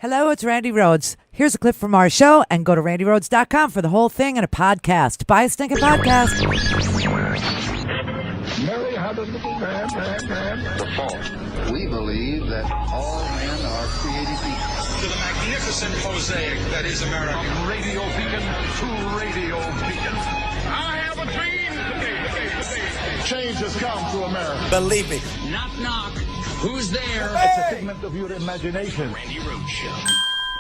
Hello, it's Randi Rhodes. Here's a clip from our show, and go to randyrhodes.com for the whole thing and a podcast. Buy a stinking podcast. Mary had a little man. The fall. We believe that all men are created equal. To the magnificent mosaic that is America. From radio beacon to radio beacon. I have a dream. Change has come to America. Believe me. Knock, knock. Who's there? It's a figment of your imagination. Randi Rhodes Show.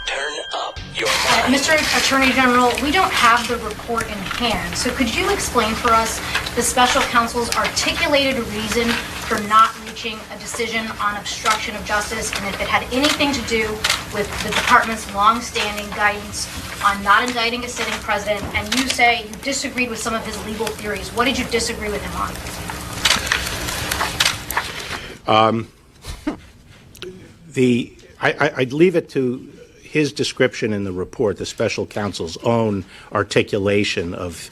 Turn up your Mr. Attorney General, we don't have the report in hand, so could you explain for us the special counsel's articulated reason for not reaching a decision on obstruction of justice, and if it had anything to do with the department's long-standing guidance on not indicting a sitting president, and you say you disagreed with some of his legal theories. What did you disagree with him on? I'd leave it to his description in the report, the special counsel's own articulation of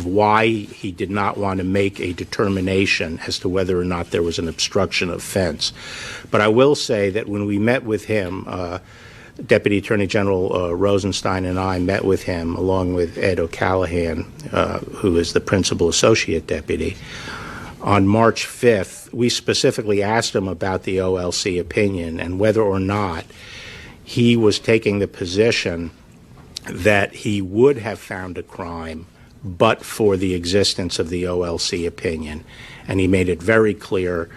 why he did not want to make a determination as to whether or not there was an obstruction offense. But I will say that when we met with him, Deputy Attorney General Rosenstein and I met with him along with Ed O'Callahan, who is the principal associate deputy. On March 5th, we specifically asked him about the OLC opinion and whether or not he was taking the position that he would have found a crime but for the existence of the OLC opinion. And he made it very clear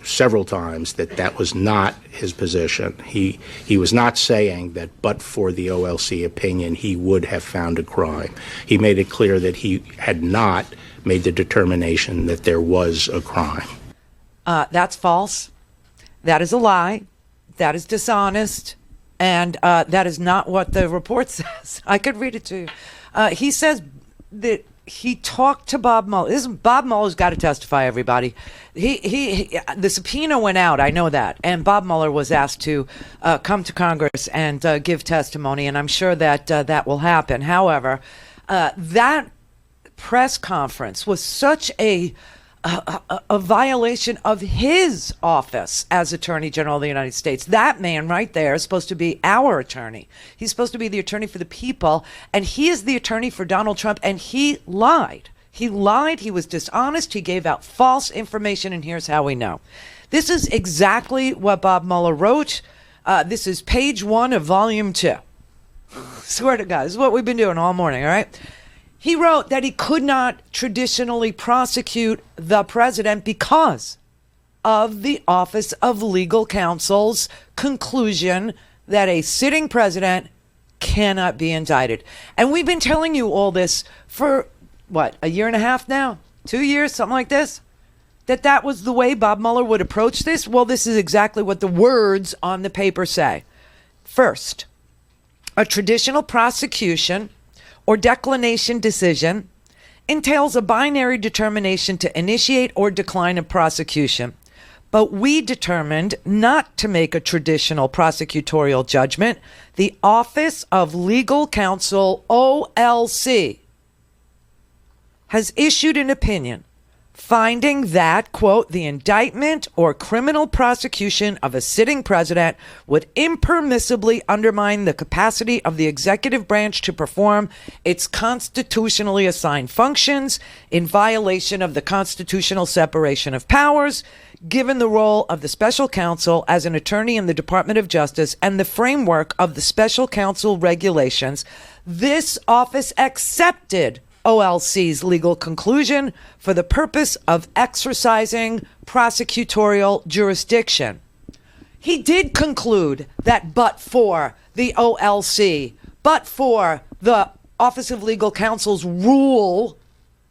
several times that that was not his position. He was not saying that but for the OLC opinion he would have found a crime. He made it clear that he had not made the determination that there was a crime. That's false. That is a lie. That is dishonest. And that is not what the report says. I could read it to you. He says that he talked to Bob Mueller. Bob Mueller's got to testify, everybody. The subpoena went out, I know that. And Bob Mueller was asked to come to Congress and give testimony, and I'm sure that that will happen. However, that press conference was such a violation of his office as Attorney General of the United States. That man right there is supposed to be our attorney. He's supposed to be the attorney for the people, and he is the attorney for Donald Trump, and he lied. He lied. He was dishonest. He gave out false information, and here's how we know. This is exactly what Bob Mueller wrote. This is page 1 of volume 2. Swear to God, this is what we've been doing all morning, all right? He wrote that he could not traditionally prosecute the president because of the Office of Legal Counsel's conclusion that a sitting president cannot be indicted. And we've been telling you all this for, what, a year and a half now? 2 years, something like this? That was the way Bob Mueller would approach this? Well, this is exactly what the words on the paper say. First, a traditional prosecution or declination decision entails a binary determination to initiate or decline a prosecution. But we determined not to make a traditional prosecutorial judgment. The Office of Legal Counsel, OLC, has issued an opinion finding that, quote, the indictment or criminal prosecution of a sitting president would impermissibly undermine the capacity of the executive branch to perform its constitutionally assigned functions in violation of the constitutional separation of powers, given the role of the special counsel as an attorney in the Department of Justice and the framework of the special counsel regulations. This office accepted OLC's legal conclusion for the purpose of exercising prosecutorial jurisdiction. He did conclude that but for the OLC, but for the Office of Legal Counsel's rule,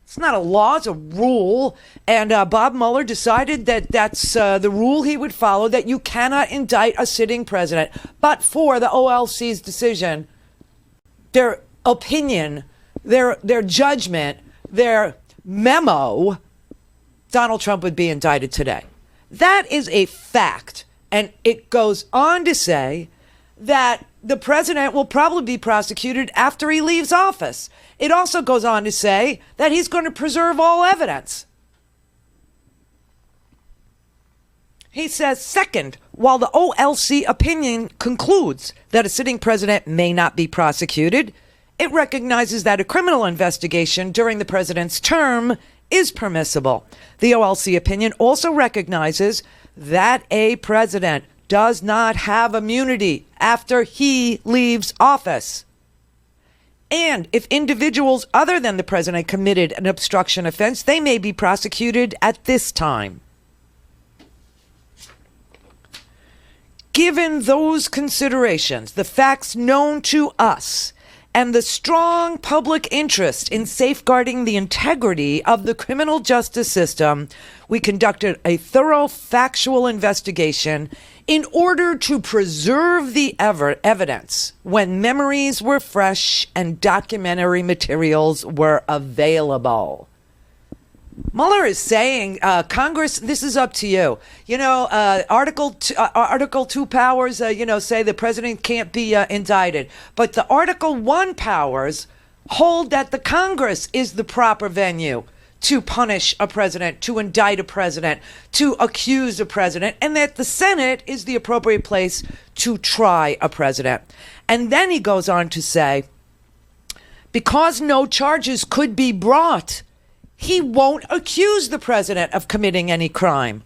it's not a law, it's a rule, and Bob Mueller decided that that's the rule he would follow, that you cannot indict a sitting president. But for the OLC's decision, their opinion, their judgment, their memo, Donald Trump would be indicted today. That is a fact. And it goes on to say that the president will probably be prosecuted after he leaves office. It also goes on to say that he's going to preserve all evidence. He says, second, While the OLC opinion concludes that a sitting president may not be prosecuted, it recognizes that a criminal investigation during the president's term is permissible. The OLC opinion also recognizes that a president does not have immunity after he leaves office. And if individuals other than the president committed an obstruction offense, they may be prosecuted at this time. Given those considerations, the facts known to us, and the strong public interest in safeguarding the integrity of the criminal justice system, we conducted a thorough factual investigation in order to preserve the evidence when memories were fresh and documentary materials were available. Mueller is saying, Congress, this is up to you. Article 2 powers, say the president can't be indicted. But the Article 1 powers hold that the Congress is the proper venue to punish a president, to indict a president, to accuse a president, and that the Senate is the appropriate place to try a president. And then he goes on to say, because no charges could be brought, he won't accuse the president of committing any crime.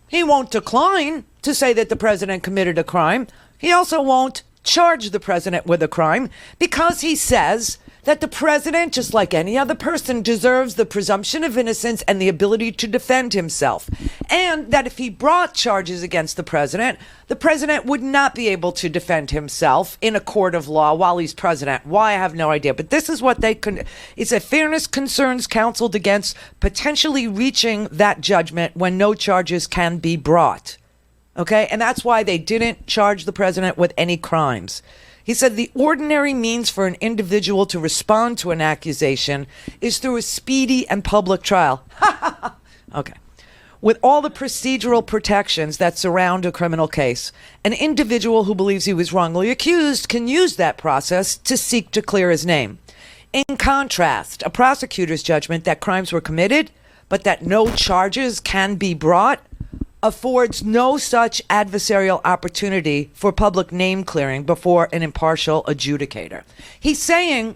He won't decline to say that the president committed a crime. He also won't charge the president with a crime because he says that the president, just like any other person, deserves the presumption of innocence and the ability to defend himself. And that if he brought charges against the president would not be able to defend himself in a court of law while he's president. Why, I have no idea. But this is what it's a fairness concerns counseled against potentially reaching that judgment when no charges can be brought. Okay? And that's why they didn't charge the president with any crimes. He said the ordinary means for an individual to respond to an accusation is through a speedy and public trial. Okay. With all the procedural protections that surround a criminal case, an individual who believes he was wrongly accused can use that process to seek to clear his name. In contrast, a prosecutor's judgment that crimes were committed, but that no charges can be brought, affords no such adversarial opportunity for public name clearing before an impartial adjudicator. He's saying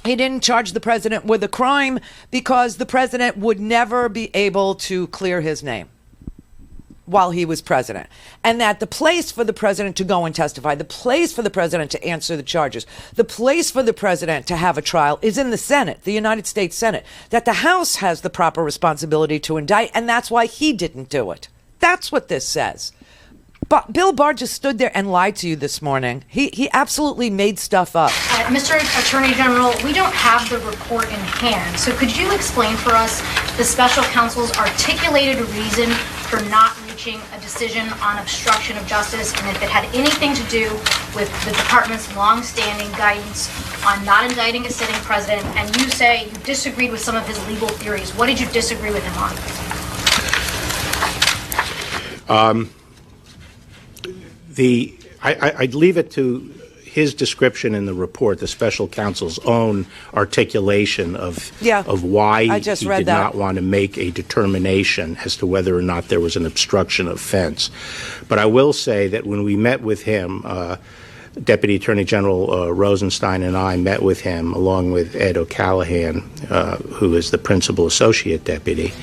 he didn't charge the president with a crime because the president would never be able to clear his name while he was president. And that the place for the president to go and testify, the place for the president to answer the charges, the place for the president to have a trial is in the Senate, the United States Senate. That the House has the proper responsibility to indict, and that's why he didn't do it. That's what this says. But Bill Barr just stood there and lied to you this morning. He absolutely made stuff up. Mr. Attorney General, we don't have the report in hand, so could you explain for us the special counsel's articulated reason for not reaching a decision on obstruction of justice, and if it had anything to do with the department's long-standing guidance on not indicting a sitting president, and you say you disagreed with some of his legal theories. What did you disagree with him on? I'd leave it to his description in the report, the special counsel's own articulation of why he did not want to make a determination as to whether or not there was an obstruction offense. But I will say that when we met with him, Deputy Attorney General Rosenstein and I met with him along with Ed O'Callahan, who is the principal associate deputy.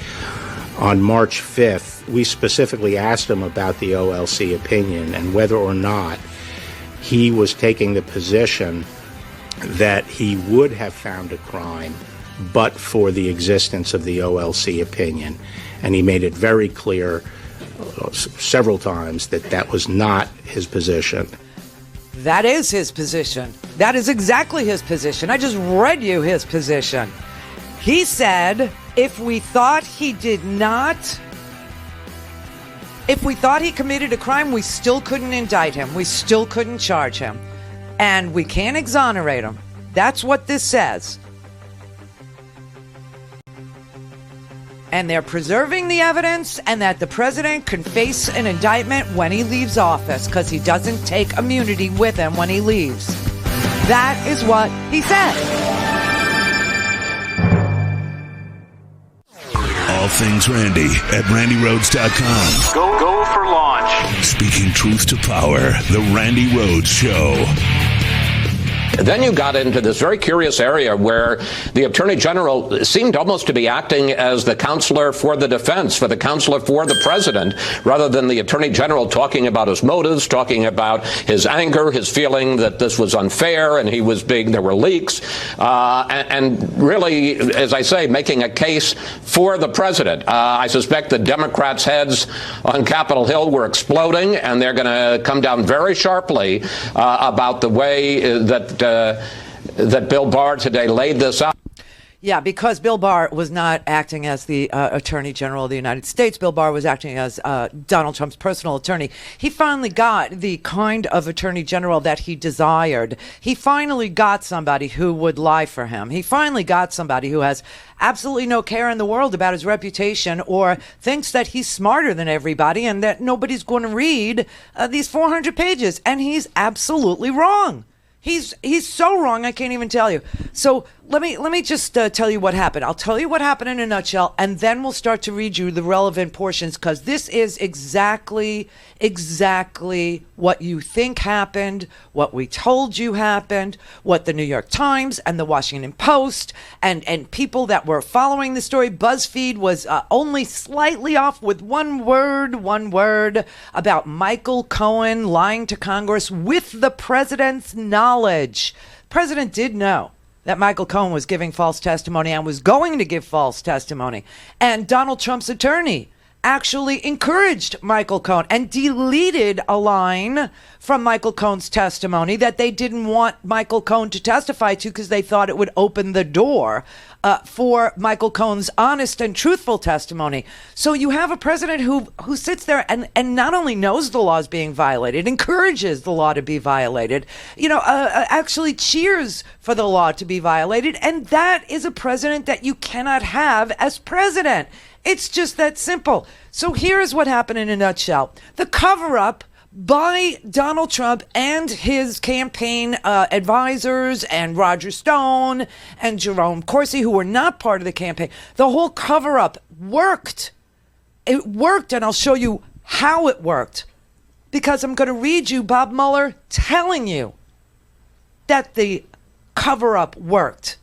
On March 5th, we specifically asked him about the OLC opinion and whether or not he was taking the position that he would have found a crime but for the existence of the OLC opinion. And he made it very clear several times that that was not his position. That is his position. That is exactly his position. I just read you his position. He said if we thought he committed a crime, we still couldn't indict him. We still couldn't charge him. And we can't exonerate him. That's what this says. And they're preserving the evidence, and that the president can face an indictment when he leaves office because he doesn't take immunity with him when he leaves. That is what he said. things Randy at RandyRhodes.com. Go for launch. Speaking truth to power, the Randi Rhodes Show. Then you got into this very curious area where the Attorney General seemed almost to be acting as the counselor for the defense, for the counselor for the president, rather than the Attorney General talking about his motives, talking about his anger, his feeling that this was unfair and he was big, there were leaks, and really, as I say, making a case for the president. I suspect the Democrats' heads on Capitol Hill were exploding, and they're going to come down very sharply about the way that Bill Barr today laid this out. Yeah, because Bill Barr was not acting as the Attorney General of the United States. Bill Barr was acting as Donald Trump's personal attorney. He finally got the kind of Attorney General that he desired. He finally got somebody who would lie for him. He finally got somebody who has absolutely no care in the world about his reputation or thinks that he's smarter than everybody and that nobody's going to read these 400 pages. And he's absolutely wrong. He's so wrong, I can't even tell you. So let me just tell you what happened. I'll tell you what happened in a nutshell, and then we'll start to read you the relevant portions, because this is exactly what you think happened, what we told you happened, what the New York Times and the Washington Post and people that were following the story. BuzzFeed was only slightly off with one word about Michael Cohen lying to Congress with the president's knowledge. The president did know that Michael Cohen was giving false testimony and was going to give false testimony. And Donald Trump's attorney actually encouraged Michael Cohen and deleted a line from Michael Cohen's testimony that they didn't want Michael Cohen to testify to because they thought it would open the door for Michael Cohen's honest and truthful testimony. So you have a president who sits there and not only knows the law is being violated, encourages the law to be violated, actually cheers for the law to be violated. And that is a president that you cannot have as president. It's just that simple. So here's what happened in a nutshell. The cover-up by Donald Trump and his campaign advisors and Roger Stone and Jerome Corsi, who were not part of the campaign, the whole cover-up worked. It worked, and I'll show you how it worked, because I'm going to read you Bob Mueller telling you that the cover-up worked.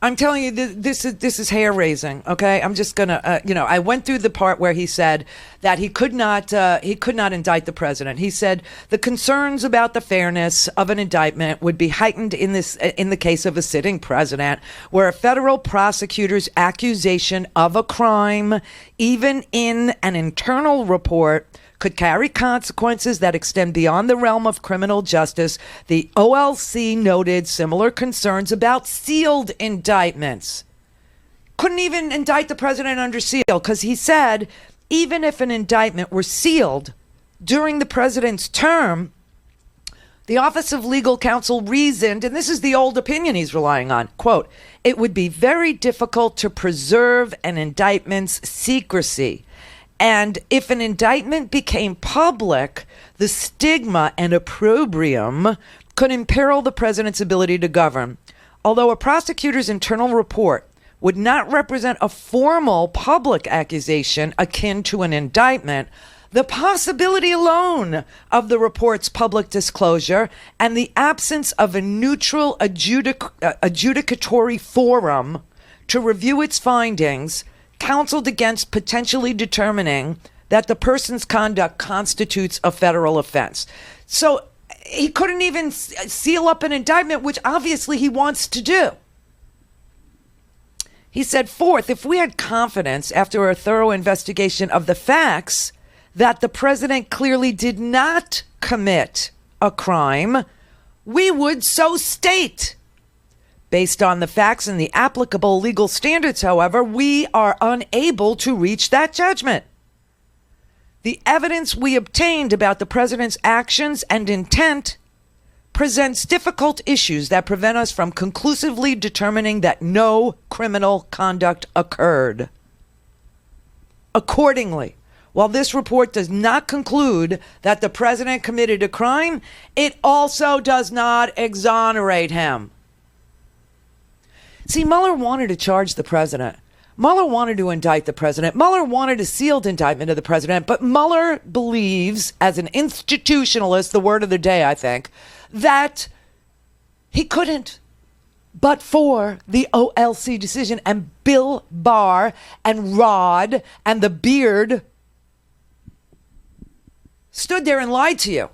I'm telling you, this is hair raising. Okay, I'm just gonna, I went through the part where he said that he could not indict the president. He said the concerns about the fairness of an indictment would be heightened in the case of a sitting president, where a federal prosecutor's accusation of a crime, even in an internal report, could carry consequences that extend beyond the realm of criminal justice. The OLC noted similar concerns about sealed indictments. Couldn't even indict the president under seal, because he said even if an indictment were sealed during the president's term, the Office of Legal Counsel reasoned, and this is the old opinion he's relying on, quote, it would be very difficult to preserve an indictment's secrecy. And if an indictment became public, the stigma and opprobrium could imperil the president's ability to govern. Although a prosecutor's internal report would not represent a formal public accusation akin to an indictment, the possibility alone of the report's public disclosure and the absence of a neutral adjudicatory forum to review its findings counseled against potentially determining that the person's conduct constitutes a federal offense. So he couldn't even seal up an indictment, which obviously he wants to do. He said, fourth, if we had confidence after a thorough investigation of the facts that the president clearly did not commit a crime, we would so state. Based on the facts and the applicable legal standards, however, we are unable to reach that judgment. The evidence we obtained about the president's actions and intent presents difficult issues that prevent us from conclusively determining that no criminal conduct occurred. Accordingly, while this report does not conclude that the president committed a crime, it also does not exonerate him. See, Mueller wanted to charge the president. Mueller wanted to indict the president. Mueller wanted a sealed indictment of the president. But Mueller believes, as an institutionalist, the word of the day, I think, that he couldn't. But for the OLC decision and Bill Barr and Rod and the Beard stood there and lied to you.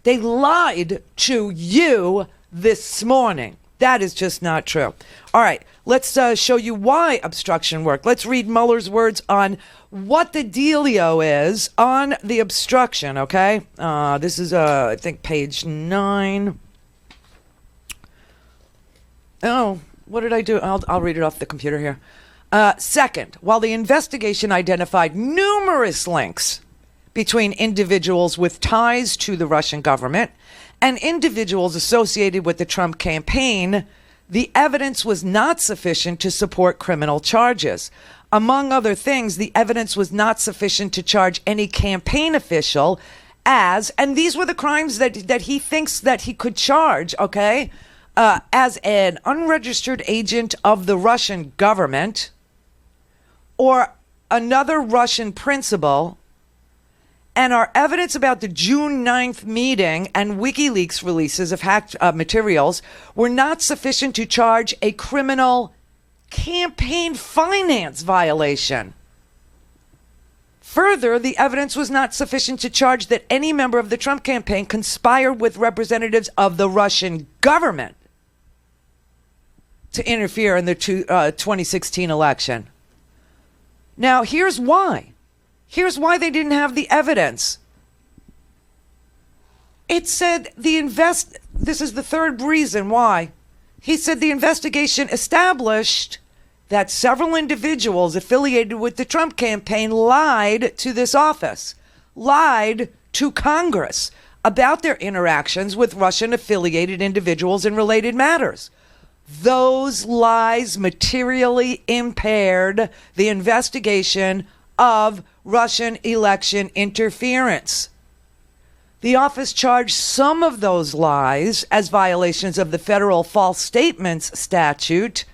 They lied to you this morning. That is just not true. All right, let's show you why obstruction worked. Let's read Mueller's words on what the dealio is on the obstruction, okay? This is, I think, page 9. Oh, what did I do? I'll read it off the computer here. Second, while the investigation identified numerous links between individuals with ties to the Russian government and individuals associated with the Trump campaign, the evidence was not sufficient to support criminal charges. Among other things, the evidence was not sufficient to charge any campaign official as, and these were the crimes that he thinks that he could charge, okay, as an unregistered agent of the Russian government or another Russian principal. And our evidence about the June 9th meeting and WikiLeaks releases of hacked materials were not sufficient to charge a criminal campaign finance violation. Further, the evidence was not sufficient to charge that any member of the Trump campaign conspired with representatives of the Russian government to interfere in the 2016 election. Now, here's why. Here's why they didn't have the evidence. It said this is the third reason why. He said the investigation established that several individuals affiliated with the Trump campaign lied to this office, lied to Congress about their interactions with Russian affiliated individuals in related matters. Those lies materially impaired the investigation of Russian election interference. The office charged some of those lies as violations of the federal false statements statute.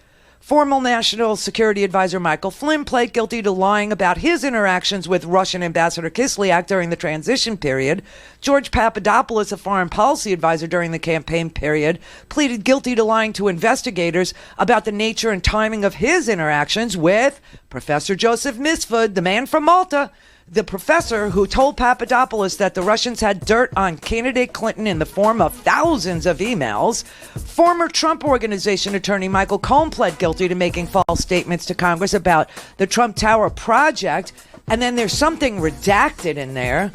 Former National Security Advisor Michael Flynn pled guilty to lying about his interactions with Russian Ambassador Kislyak during the transition period. George Papadopoulos, a foreign policy advisor during the campaign period, pleaded guilty to lying to investigators about the nature and timing of his interactions with Professor Joseph Misfud, the man from Malta, the professor who told Papadopoulos that the Russians had dirt on candidate Clinton in the form of thousands of emails. Former Trump Organization attorney Michael Cohen pled guilty to making false statements to Congress about the Trump Tower project. And then there's something redacted in there.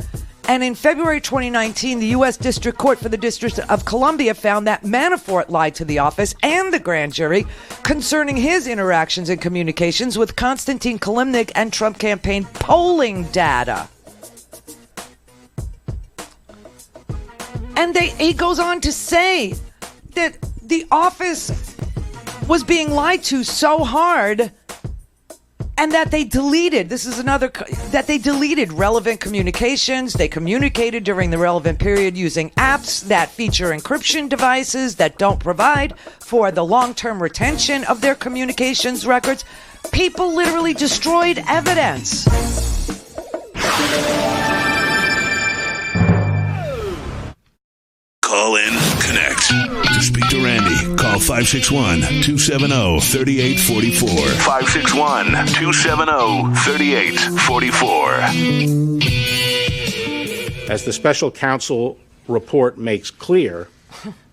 And in February 2019, the U.S. District Court for the District of Columbia found that Manafort lied to the office and the grand jury concerning his interactions and communications with Konstantin Kilimnik and Trump campaign polling data. And he goes on to say that the office was being lied to so hard and that they deleted, that they deleted relevant communications. They communicated during the relevant period using apps that feature encryption devices that don't provide for the long-term retention of their communications records. People literally destroyed evidence. Call in, connect. To speak to Randi, call 561-270-3844. 561-270-3844. As the special counsel report makes clear,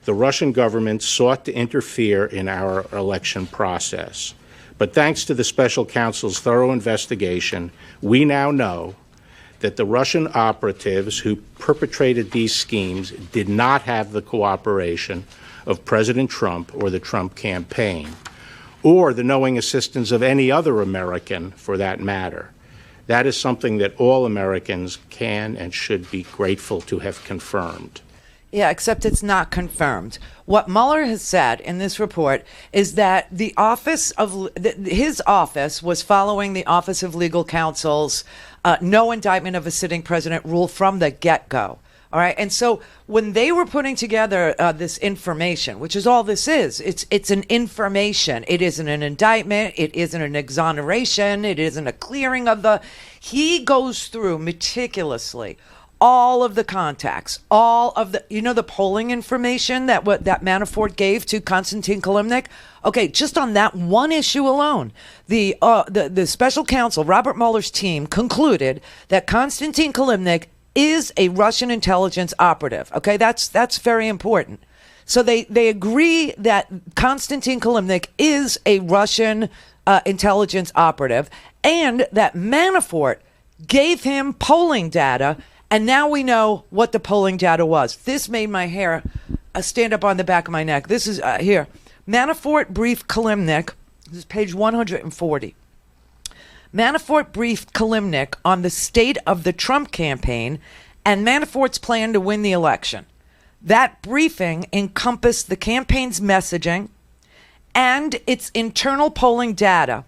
the Russian government sought to interfere in our election process. But thanks to the special counsel's thorough investigation, we now know that the Russian operatives who perpetrated these schemes did not have the cooperation of President Trump or the Trump campaign, or the knowing assistance of any other American for that matter. That is something that all Americans can and should be grateful to have confirmed. Yeah, except it's not confirmed. What Mueller has said in this report is that his office was following the Office of Legal Counsel's no indictment of a sitting president rule from the get-go. All right. And so when they were putting together this information, which is all this is, it's an information. It isn't an indictment. It isn't an exoneration. It isn't a clearing of the. He goes through meticulously all of the contacts, all of the, the polling information that Manafort gave to Konstantin Kilimnik. Okay, just on that one issue alone, the special counsel, Robert Mueller's team, concluded that Konstantin Kilimnik is a Russian intelligence operative. Okay, that's very important. So they agree that Konstantin Kilimnik is a Russian intelligence operative, and that Manafort gave him polling data. And now we know what the polling data was. This made my hair stand up on the back of my neck. This is here. Manafort briefed Kilimnik. This is page 140. Manafort briefed Kilimnik on the state of the Trump campaign and Manafort's plan to win the election. That briefing encompassed the campaign's messaging and its internal polling data.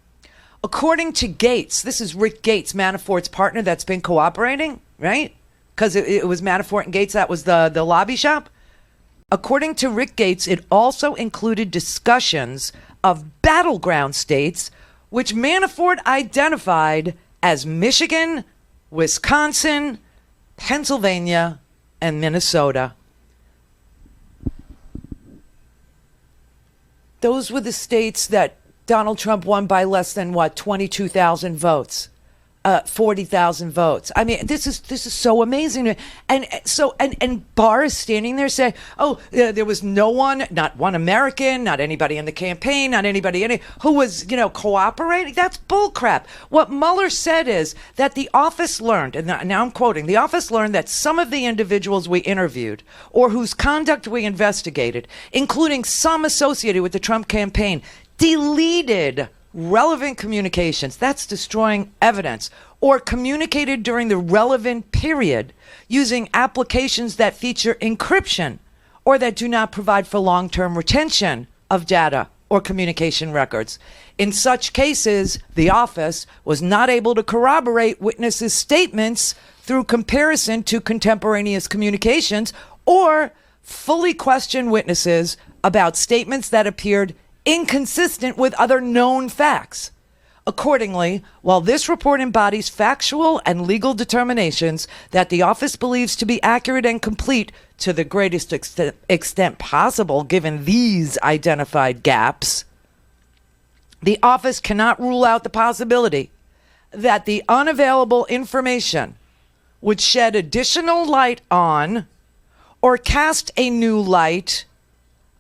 According to Gates, this is Rick Gates, Manafort's partner that's been cooperating, right? Because it was Manafort and Gates, that was the lobby shop. According to Rick Gates, it also included discussions of battleground states, which Manafort identified as Michigan, Wisconsin, Pennsylvania, and Minnesota. Those were the states that Donald Trump won by less than 22,000 votes. 40,000 votes. I mean, this is so amazing. And Barr is standing there saying, "Oh, there was no one, not one American, not anybody in the campaign, not anybody who was, cooperating." That's bullcrap. What Mueller said is that the office learned, and now I'm quoting, the office learned that some of the individuals we interviewed or whose conduct we investigated, including some associated with the Trump campaign, deleted relevant communications, that's destroying evidence, or communicated during the relevant period using applications that feature encryption or that do not provide for long-term retention of data or communication records. In such cases, the office was not able to corroborate witnesses' statements through comparison to contemporaneous communications or fully question witnesses about statements that appeared inconsistent with other known facts. Accordingly, while this report embodies factual and legal determinations that the office believes to be accurate and complete to the greatest extent possible given these identified gaps, the office cannot rule out the possibility that the unavailable information would shed additional light on or cast a new light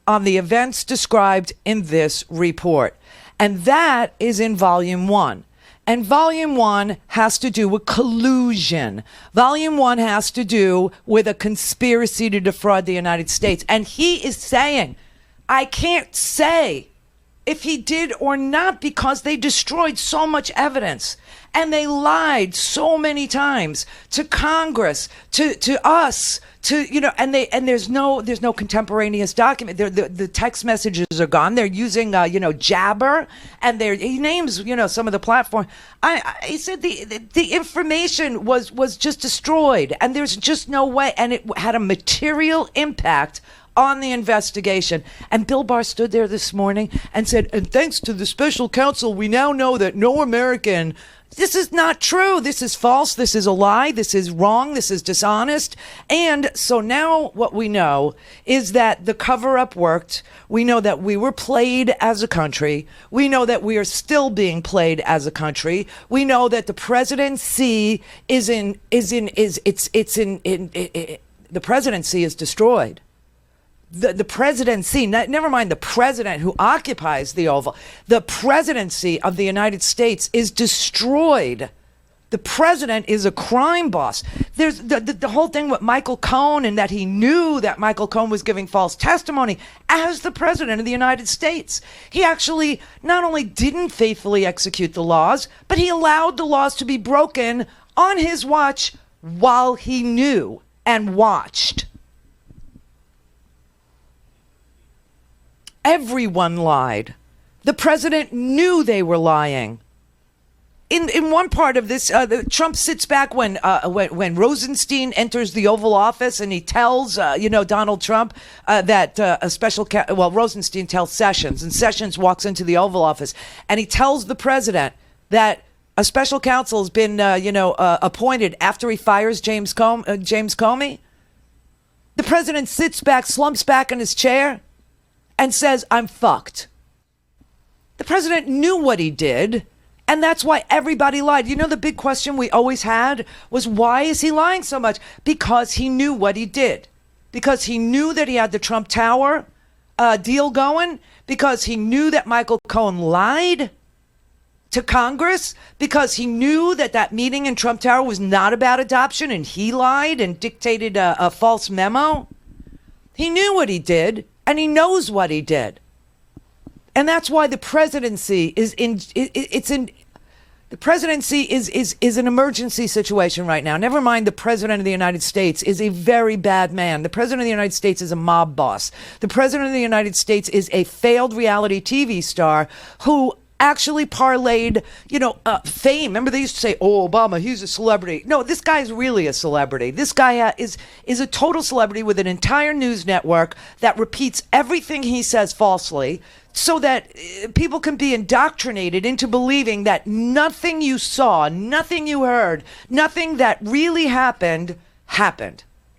on the events described in this report. And that is in volume 1. And volume 1 has to do with collusion. Volume 1 has to do with a conspiracy to defraud the United States. And he is saying, I can't say if he did or not because they destroyed so much evidence. And they lied so many times to Congress, to us, and there's no contemporaneous document. The text messages are gone. They're using Jabber, and he names some of the platform. He said the information was just destroyed, and there's just no way, and it had a material impact on the investigation. And Bill Barr stood there this morning and said, and thanks to the special counsel, we now know that no American. This is not true. This is false. This is a lie. This is wrong. This is dishonest. And so now what we know is that the cover-up worked. We know that we were played as a country. We know that we are still being played as a country. We know that the presidency the presidency is destroyed. The presidency, never mind the president who occupies the Oval, the presidency of the United States is destroyed. The president is a crime boss. There's the whole thing with Michael Cohen, and that he knew that Michael Cohen was giving false testimony as the president of the United States. He actually not only didn't faithfully execute the laws, but he allowed the laws to be broken on his watch while he knew and watched. Everyone lied. The president knew they were lying. in one part of this, Trump sits back when Rosenstein enters the Oval Office and he tells Donald Trump that Rosenstein tells Sessions, and Sessions walks into the Oval Office and he tells the president that a special counsel has been appointed after he fires James Comey. The president sits back, slumps back in his chair, and says, "I'm fucked." The president knew what he did. And that's why everybody lied. You know, the big question we always had was, why is he lying so much? Because he knew what he did. Because he knew that he had the Trump Tower deal going. Because he knew that Michael Cohen lied to Congress. Because he knew that meeting in Trump Tower was not about adoption and he lied and dictated a false memo. He knew what he did and he knows what he did. And that's why the presidency is an emergency situation right now. Never mind, the president of the United States is a very bad man. The president of the United States is a mob boss. The president of the United States is a failed reality TV star who actually parlayed, fame. Remember, they used to say, "Oh, Obama, he's a celebrity." No, this guy's really a celebrity. This guy is a total celebrity with an entire news network that repeats everything he says falsely, so that people can be indoctrinated into believing that nothing you saw, nothing you heard, nothing that really happened,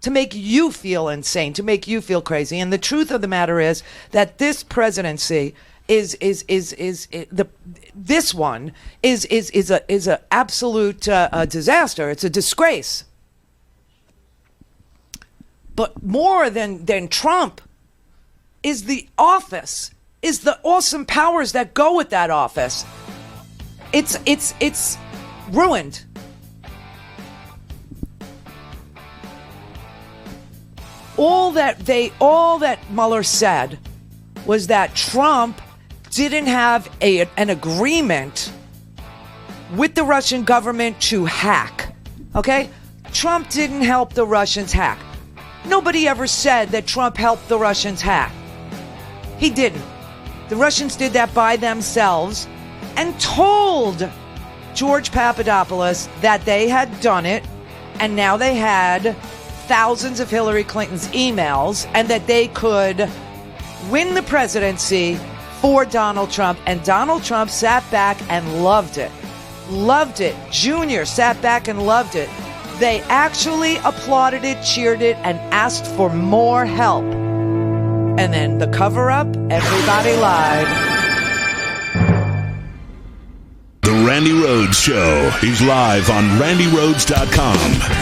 to make you feel insane, to make you feel crazy. And the truth of the matter is that this presidency is a absolute disaster. It's a disgrace. But more than Trump is the office. Is the awesome powers that go with that office. It's ruined. All that Mueller said was that Trump didn't have an agreement with the Russian government to hack. Okay? Trump didn't help the Russians hack. Nobody ever said that Trump helped the Russians hack. He didn't. The Russians did that by themselves and told George Papadopoulos that they had done it, and now they had thousands of Hillary Clinton's emails, and that they could win the presidency for Donald Trump. And Donald Trump sat back and loved it. Loved it. Junior sat back and loved it. They actually applauded it, cheered it, and asked for more help. And then the cover-up, everybody lied. The Randi Rhodes Show is live on RandiRhodes.com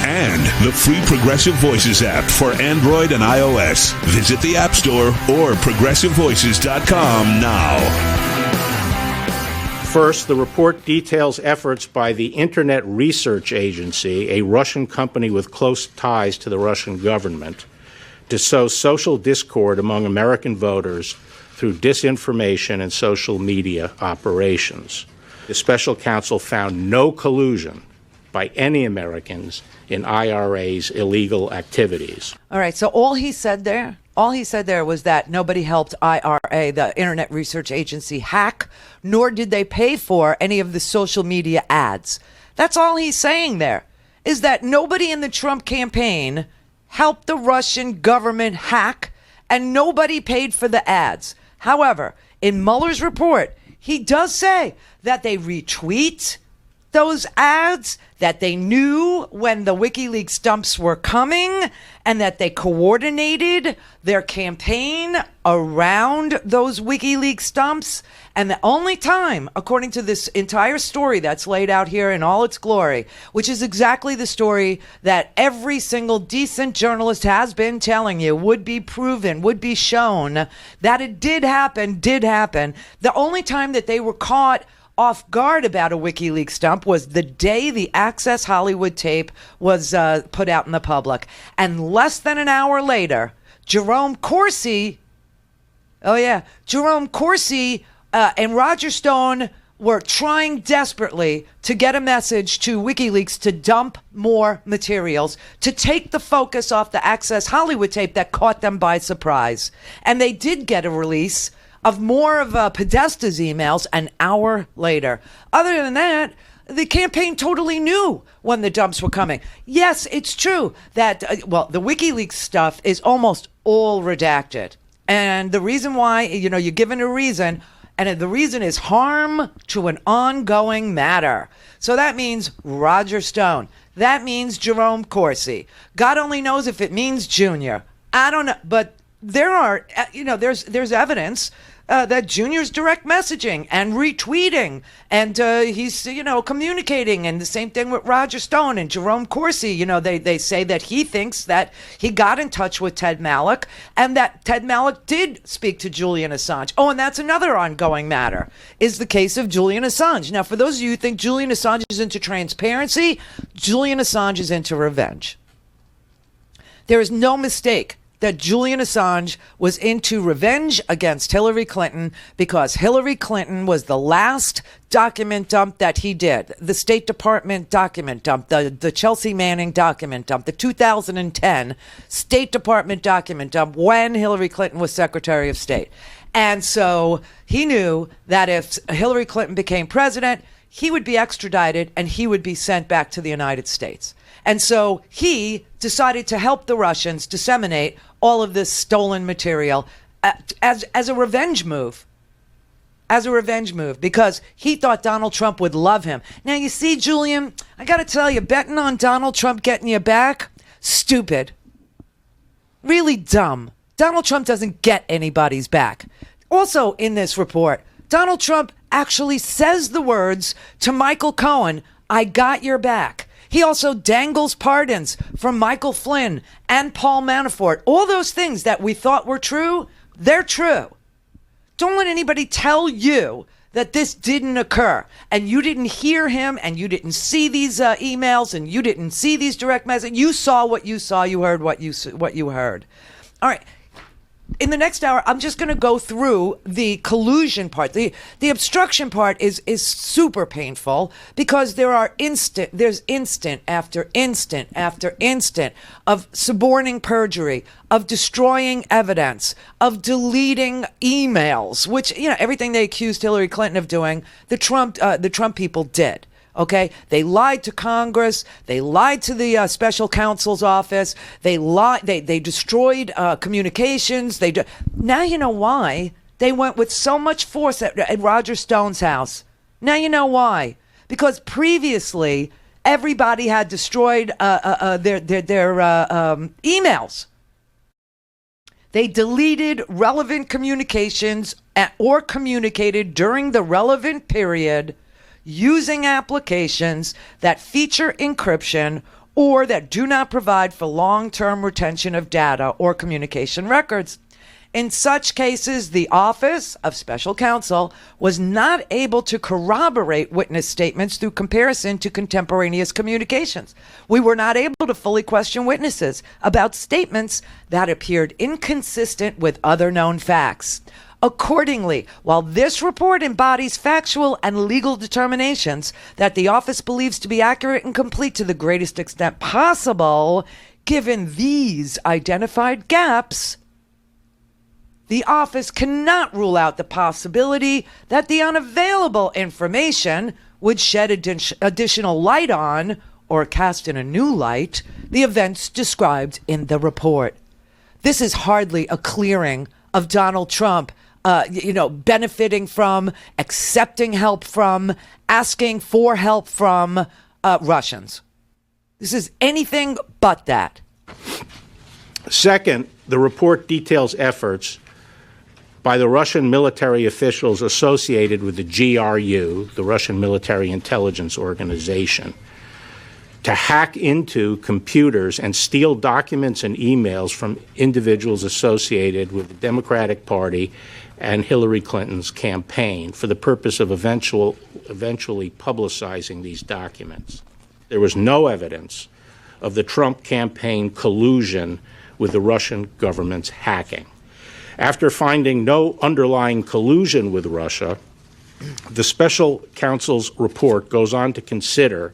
and the free Progressive Voices app for Android and iOS. Visit the App Store or ProgressiveVoices.com now. First, the report details efforts by the Internet Research Agency, a Russian company with close ties to the Russian government, to sow social discord among American voters through disinformation and social media operations. The special counsel found no collusion by any Americans in IRA's illegal activities. All right, so all he said there was that nobody helped IRA, the Internet Research Agency, hack, nor did they pay for any of the social media ads. That's all he's saying there, is that nobody in the Trump campaign helped the Russian government hack, and nobody paid for the ads. However, in Mueller's report, he does say that they retweet those ads, that they knew when the WikiLeaks dumps were coming, and that they coordinated their campaign around those WikiLeaks dumps. And the only time, according to this entire story that's laid out here in all its glory, which is exactly the story that every single decent journalist has been telling you, would be proven, would be shown, that it did happen. The only time that they were caught off guard about a WikiLeaks dump was the day the Access Hollywood tape was put out in the public. And less than an hour later, Jerome Corsi and Roger Stone were trying desperately to get a message to WikiLeaks to dump more materials, to take the focus off the Access Hollywood tape that caught them by surprise. And they did get a release of more of Podesta's emails an hour later. Other than that, the campaign totally knew when the dumps were coming. Yes, it's true that, the WikiLeaks stuff is almost all redacted. And the reason why, you're given a reason, and the reason is harm to an ongoing matter. So that means Roger Stone. That means Jerome Corsi. God only knows if it means Junior. I don't know, but there are, there's evidence that Junior's direct messaging and retweeting, and he's, communicating, and the same thing with Roger Stone and Jerome Corsi. They say that he thinks that he got in touch with Ted Malloch, and that Ted Malloch did speak to Julian Assange. Oh, and that's another ongoing matter, is the case of Julian Assange. Now, for those of you who think Julian Assange is into transparency, Julian Assange is into revenge. There is no mistake that Julian Assange was into revenge against Hillary Clinton because Hillary Clinton was the last document dump that he did. The State Department document dump, the Chelsea Manning document dump, the 2010 State Department document dump when Hillary Clinton was Secretary of State. And so he knew that if Hillary Clinton became president, he would be extradited and he would be sent back to the United States. And so he decided to help the Russians disseminate all of this stolen material as a revenge move. As a revenge move, because he thought Donald Trump would love him. Now, you see, Julian, I got to tell you, betting on Donald Trump getting you back, stupid. Really dumb. Donald Trump doesn't get anybody's back. Also, in this report, Donald Trump actually says the words to Michael Cohen, "I got your back." He also dangles pardons from Michael Flynn and Paul Manafort. All those things that we thought were true, they're true. Don't let anybody tell you that this didn't occur and you didn't hear him and you didn't see these emails and you didn't see these direct messages. You saw what you saw. You heard what you heard. All right. In the next hour, I'm just going to go through the collusion part. The obstruction part is super painful because there's instant after instant after instant of suborning perjury, of destroying evidence, of deleting emails, which, everything they accused Hillary Clinton of doing, the Trump people did. Okay, they lied to Congress. They lied to the special counsel's office. They lied. They destroyed communications. Now you know why they went with so much force at Roger Stone's house. Now you know why. Because previously everybody had destroyed their emails. They deleted relevant communications or communicated during the relevant period using applications that feature encryption or that do not provide for long-term retention of data or communication records. In such cases, the Office of Special Counsel was not able to corroborate witness statements through comparison to contemporaneous communications. We were not able to fully question witnesses about statements that appeared inconsistent with other known facts. Accordingly, while this report embodies factual and legal determinations that the office believes to be accurate and complete to the greatest extent possible, given these identified gaps, the office cannot rule out the possibility that the unavailable information would shed additional light on, or cast in a new light, the events described in the report. This is hardly a clearing of Donald Trump benefiting from, accepting help from, asking for help from Russians. This is anything but that. Second, the report details efforts by the Russian military officials associated with the GRU, the Russian Military Intelligence Organization, to hack into computers and steal documents and emails from individuals associated with the Democratic Party and Hillary Clinton's campaign for the purpose of eventually publicizing these documents. There was no evidence of the Trump campaign collusion with the Russian government's hacking. After finding no underlying collusion with Russia, the special counsel's report goes on to consider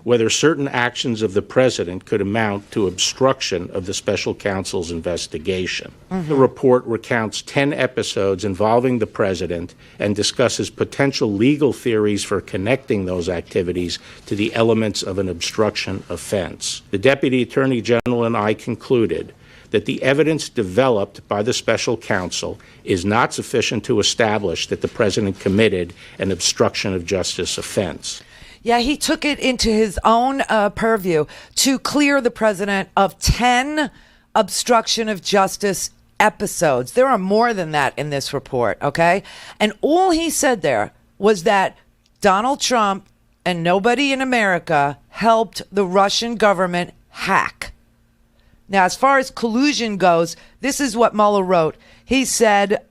whether certain actions of the president could amount to obstruction of the special counsel's investigation. The report recounts 10 episodes involving the president and discusses potential legal theories for connecting those activities to the elements of an obstruction offense. The Deputy Attorney General and I concluded that the evidence developed by the special counsel is not sufficient to establish that the president committed an obstruction of justice offense. Yeah, he took it into his own purview to clear the president of 10 obstruction of justice episodes. There are more than that in this report, okay? And all he said there was that Donald Trump and nobody in America helped the Russian government hack. Now, as far as collusion goes, this is what Mueller wrote. He said,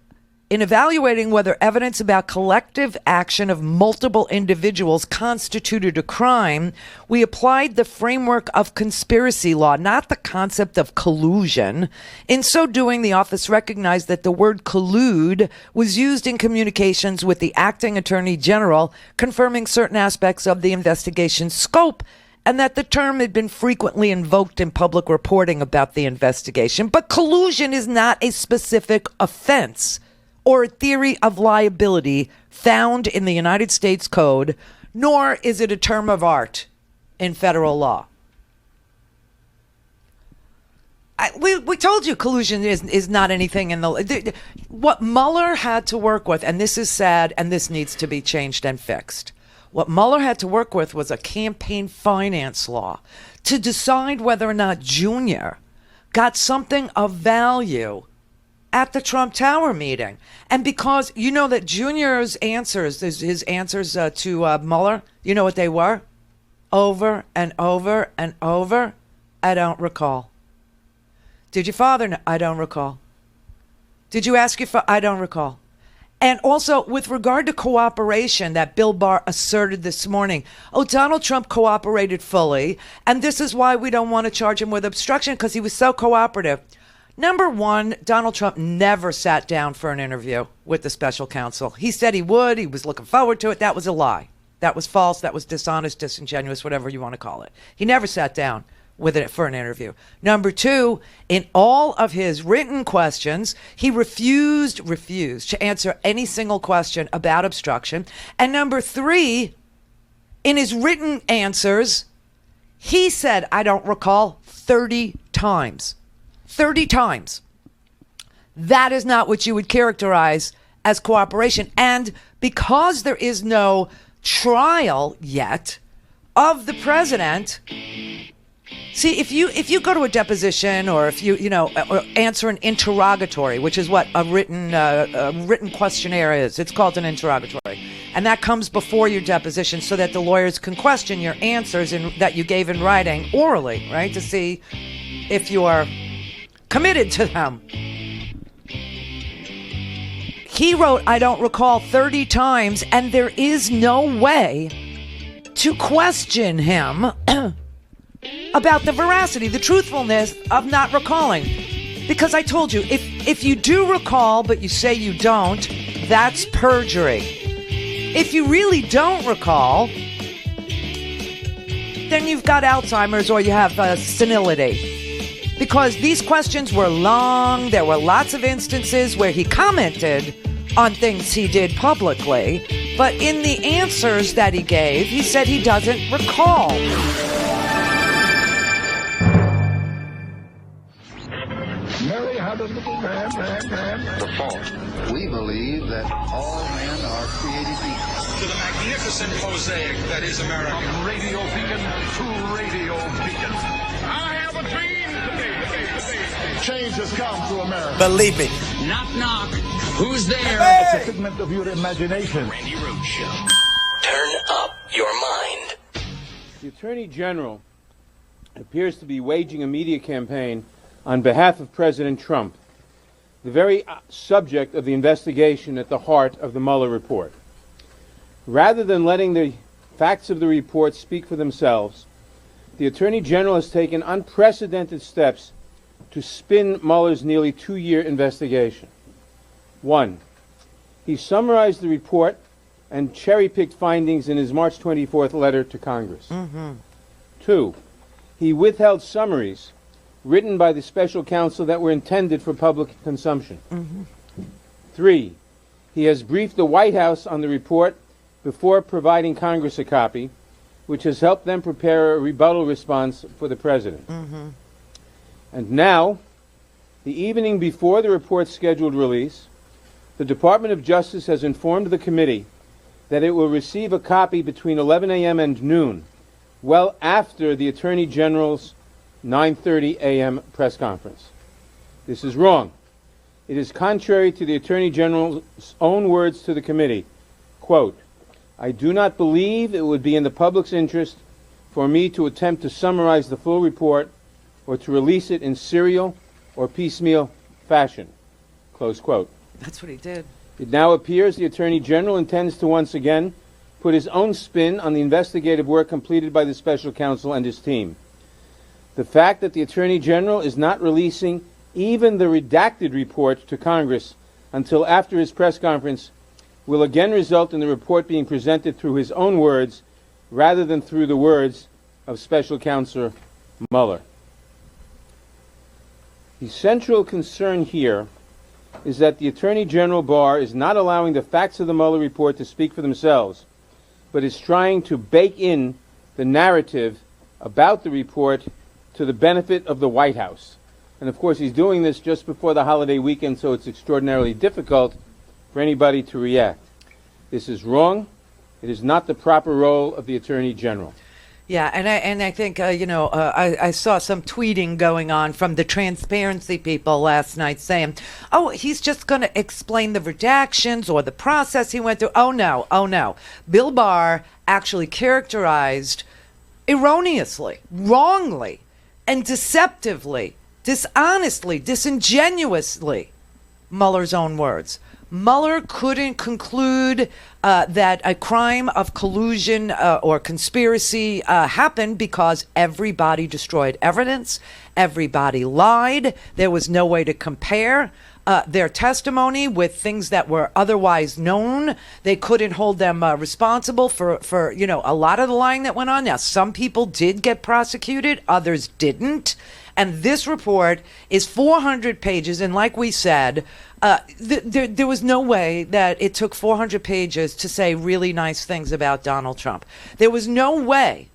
in evaluating whether evidence about collective action of multiple individuals constituted a crime, we applied the framework of conspiracy law, not the concept of collusion. In so doing, the office recognized that the word collude was used in communications with the acting attorney general, confirming certain aspects of the investigation's scope, and that the term had been frequently invoked in public reporting about the investigation. But collusion is not a specific offense or a theory of liability found in the United States Code, nor is it a term of art in federal law. We told you collusion is not anything in the... What Mueller had to work with, and this is sad, and this needs to be changed and fixed. What Mueller had to work with was a campaign finance law to decide whether or not Junior got something of value at the Trump Tower meeting. And because you know that Junior's answers, his answers to Mueller, you know what they were? Over and over and over. I don't recall. Did your father know? I don't recall. Did you ask your father? I don't recall. And also, with regard to cooperation that Bill Barr asserted this morning, Donald Trump cooperated fully, and this is why we don't want to charge him with obstruction, because he was so cooperative. Number one, Donald Trump never sat down for an interview with the special counsel. He said he would. He was looking forward to it. That was a lie. That was false. That was dishonest, disingenuous, whatever you want to call it. He never sat down with it for an interview. Number two, in all of his written questions, he refused to answer any single question about obstruction. And number three, in his written answers, he said, I don't recall, 30 times. 30 times. That is not what you would characterize as cooperation. And because there is no trial yet of the president, see, if you go to a deposition, or if you or answer an interrogatory, which is what a written questionnaire is, it's called an interrogatory, and that comes before your deposition so that the lawyers can question your answers that you gave in writing orally, right, to see if you are committed to them. He wrote, I don't recall, 30 times, and there is no way to question him about the veracity, the truthfulness of not recalling. Because I told you, if you do recall but you say you don't, that's perjury. If you really don't recall, then you've got Alzheimer's or you have senility. Because these questions were long, there were lots of instances where he commented on things he did publicly, but in the answers that he gave, he said he doesn't recall. Mary had a little lamb. The fault. We believe that all men are created equal. To the magnificent mosaic that is America. From radio beacon to radio beacon. I have a dream today. Change has come to America. Believe me. Knock, knock. Who's there? It's a figment of your imagination. Randi Rhodes Show. Turn up your mind. The Attorney General appears to be waging a media campaign on behalf of President Trump, the very subject of the investigation at the heart of the Mueller report. Rather than letting the facts of the report speak for themselves, the Attorney General has taken unprecedented steps to spin Mueller's nearly 2-year investigation. 1. He summarized the report and cherry-picked findings in his March 24th letter to Congress. 2, he withheld summaries written by the special counsel that were intended for public consumption. 3, he has briefed the White House on the report before providing Congress a copy, which has helped them prepare a rebuttal response for the president. And now, the evening before the report's scheduled release, the Department of Justice has informed the committee that it will receive a copy between 11 a.m. and noon, well after the Attorney General's 9:30 a.m. press conference. This is wrong. It is contrary to the Attorney General's own words to the committee. Quote, "I do not believe it would be in the public's interest for me to attempt to summarize the full report or to release it in serial or piecemeal fashion." Close quote. That's what he did. It now appears the Attorney General intends to once again put his own spin on the investigative work completed by the special counsel and his team. The fact that the Attorney General is not releasing even the redacted report to Congress until after his press conference will again result in the report being presented through his own words rather than through the words of Special Counsel Mueller. The central concern here is that the Attorney General Barr is not allowing the facts of the Mueller report to speak for themselves, but is trying to bake in the narrative about the report to the benefit of the White House. And of course, he's doing this just before the holiday weekend, so it's extraordinarily difficult for anybody to react. This is wrong. It is not the proper role of the Attorney General. Yeah, and I think, I saw some tweeting going on from the transparency people last night saying, oh, he's just going to explain the redactions or the process he went through. Oh, no. Bill Barr actually characterized erroneously, wrongly, and deceptively, dishonestly, disingenuously, Mueller's own words. Mueller couldn't conclude that a crime of collusion or conspiracy happened because everybody destroyed evidence, everybody lied, there was no way to compare their testimony with things that were otherwise known. They couldn't hold them responsible for a lot of the lying that went on. Now, some people did get prosecuted, others didn't. And this report is 400 pages, and like we said, there was no way that it took 400 pages to say really nice things about Donald Trump. There was no way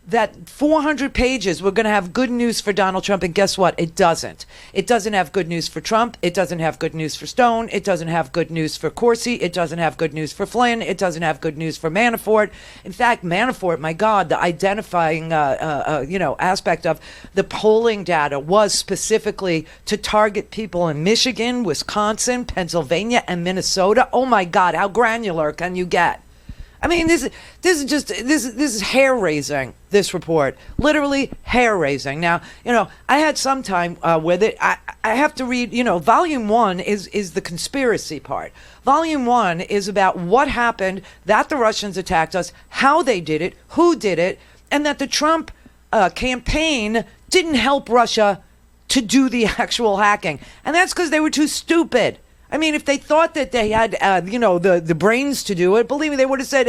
that 400 pages were going to have good news for Donald Trump, and guess what? It doesn't. It doesn't have good news for Trump. It doesn't have good news for Stone. It doesn't have good news for Corsi. It doesn't have good news for Flynn. It doesn't have good news for Manafort. In fact, Manafort, my God, the identifying, aspect of the polling data was specifically to target people in Michigan, Wisconsin, Pennsylvania, and Minnesota. Oh my God, how granular can you get? I mean, this is hair raising. This report, literally hair raising. Now, I had some time with it. I have to read. Volume 1 is the conspiracy part. Volume 1 is about what happened, that the Russians attacked us, how they did it, who did it, and that the Trump campaign didn't help Russia to do the actual hacking, and that's because they were too stupid. I mean, if they thought that they had, the brains to do it, believe me, they would have said,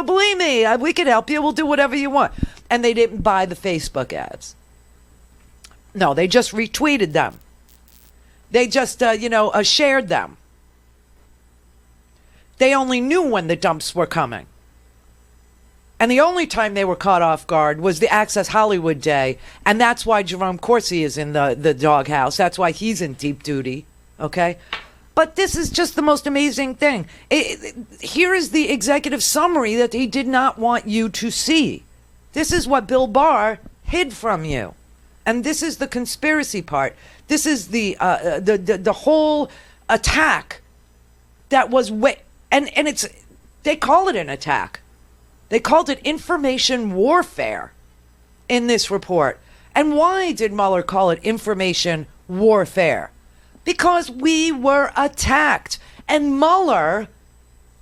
believe me, we can help you. We'll do whatever you want. And they didn't buy the Facebook ads. No, they just retweeted them. They just, shared them. They only knew when the dumps were coming. And the only time they were caught off guard was the Access Hollywood day. And that's why Jerome Corsi is in the doghouse. That's why he's in deep duty. Okay? But this is just the most amazing thing. Here is the executive summary that he did not want you to see. This is what Bill Barr hid from you. And this is the conspiracy part. This is the whole attack that was... And it's... They call it an attack. They called it information warfare in this report. And why did Mueller call it information warfare? Because we were attacked. And Mueller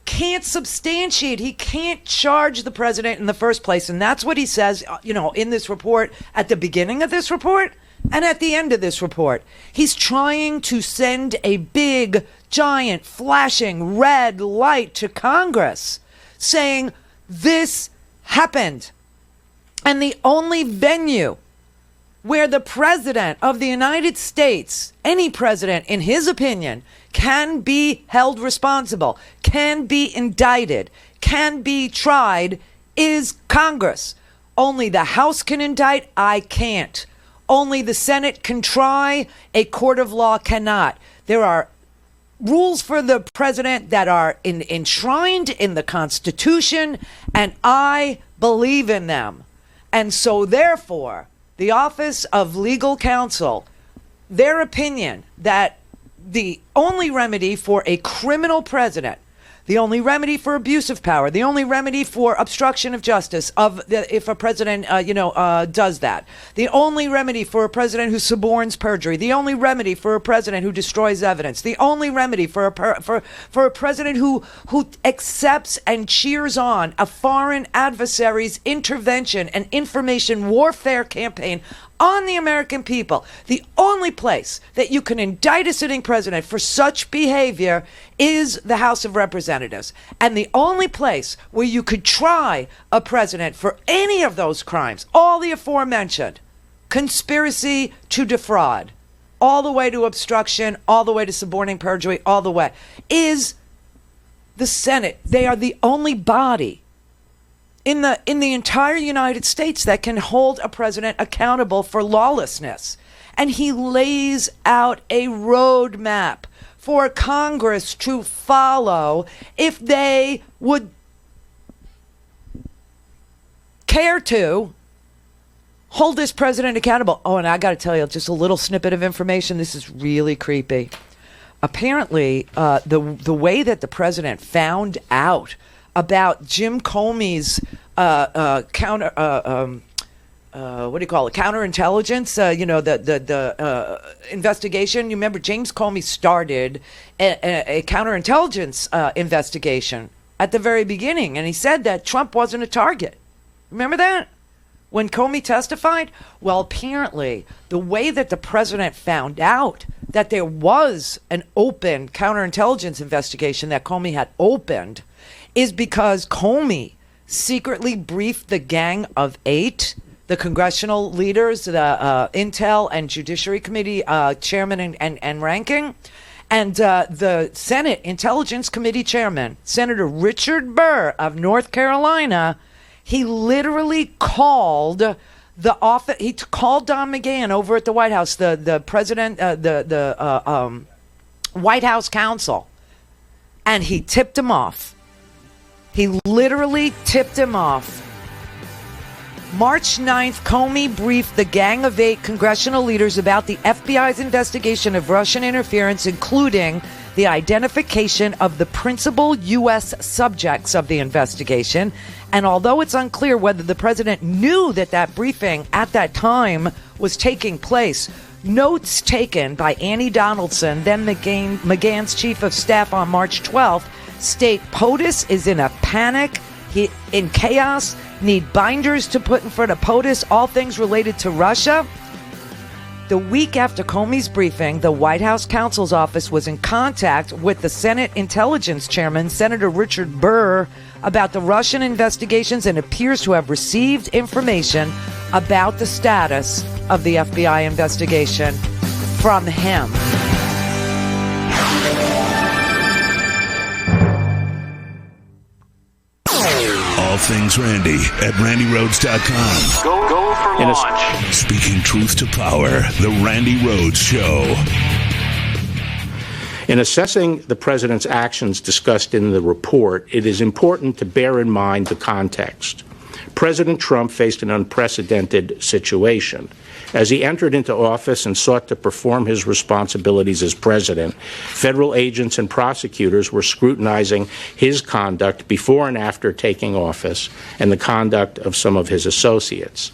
can't substantiate. He can't charge the president in the first place. And that's what he says, in this report, at the beginning of this report and at the end of this report. He's trying to send a big, giant, flashing red light to Congress saying, this happened. And the only venue where the president of the United States, any president, in his opinion, can be held responsible, can be indicted, can be tried, is Congress. Only the House can indict. I can't. Only the Senate can try. A court of law cannot. There are rules for the president that are enshrined in the Constitution, and I believe in them. And so, therefore, the Office of Legal Counsel, their opinion that the only remedy for a criminal president, the only remedy for abuse of power, the only remedy for obstruction of justice, if a president, does that, the only remedy for a president who suborns perjury, the only remedy for a president who destroys evidence, the only remedy for a president who accepts and cheers on a foreign adversary's intervention and information warfare campaign on the American people. The only place that you can indict a sitting president for such behavior is the House of Representatives. And the only place where you could try a president for any of those crimes, all the aforementioned, conspiracy to defraud, all the way to obstruction, all the way to suborning perjury, all the way, is the Senate. They are the only body in the entire United States that can hold a president accountable for lawlessness. And he lays out a roadmap for Congress to follow if they would care to hold this president accountable. Oh, and I got to tell you, just a little snippet of information. This is really creepy. Apparently, the way that the president found out about Jim Comey's counterintelligence, the investigation. You remember James Comey started a counterintelligence investigation at the very beginning, and he said that Trump wasn't a target. Remember that? When Comey testified? Well, apparently, the way that the president found out that there was an open counterintelligence investigation that Comey had opened is because Comey secretly briefed the Gang of Eight, the congressional leaders, the Intel and Judiciary Committee chairman and ranking, and the Senate Intelligence Committee chairman, Senator Richard Burr of North Carolina. He literally called the office. He called Don McGahn over at the White House, the president, the White House counsel, and he tipped him off. He literally tipped him off. March 9th, Comey briefed the Gang of Eight congressional leaders about the FBI's investigation of Russian interference, including the identification of the principal U.S. subjects of the investigation. And although it's unclear whether the president knew that briefing at that time was taking place, notes taken by Annie Donaldson, then McGahn's chief of staff, on March 12th, state POTUS is in a panic, in chaos, need binders to put in front of POTUS, all things related to Russia. The week after Comey's briefing, the White House counsel's office was in contact with the Senate Intelligence Chairman, Senator Richard Burr, about the Russian investigations and appears to have received information about the status of the FBI investigation from him. All things Randi at RandiRhodes.com. Go for launch. Speaking truth to power, the Randi Rhodes Show. In assessing the president's actions discussed in the report, it is important to bear in mind the context. President Trump faced an unprecedented situation. As he entered into office and sought to perform his responsibilities as president, federal agents and prosecutors were scrutinizing his conduct before and after taking office and the conduct of some of his associates.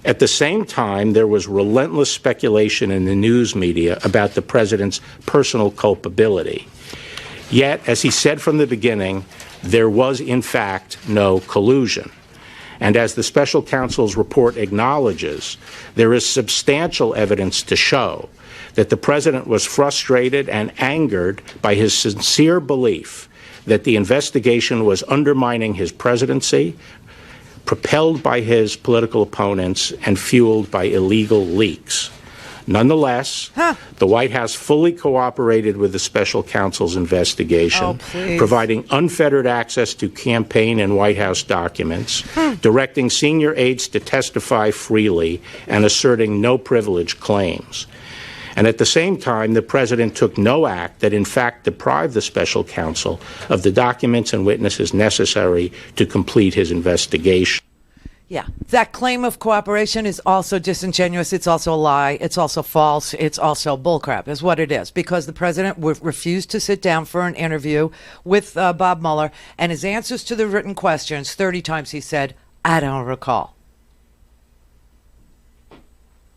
At the same time, there was relentless speculation in the news media about the president's personal culpability. Yet, as he said from the beginning, there was in fact no collusion. And as the special counsel's report acknowledges, there is substantial evidence to show that the president was frustrated and angered by his sincere belief that the investigation was undermining his presidency, propelled by his political opponents and fueled by illegal leaks. Nonetheless, the White House fully cooperated with the special counsel's investigation, providing unfettered access to campaign and White House documents, directing senior aides to testify freely, and asserting no privilege claims. And at the same time, the president took no act that in fact deprived the special counsel of the documents and witnesses necessary to complete his investigation. Yeah, that claim of cooperation is also disingenuous. It's also a lie. It's also false. It's also bullcrap is what it is, because the president refused to sit down for an interview with Bob Mueller, and his answers to the written questions, 30 times he said, "I don't recall."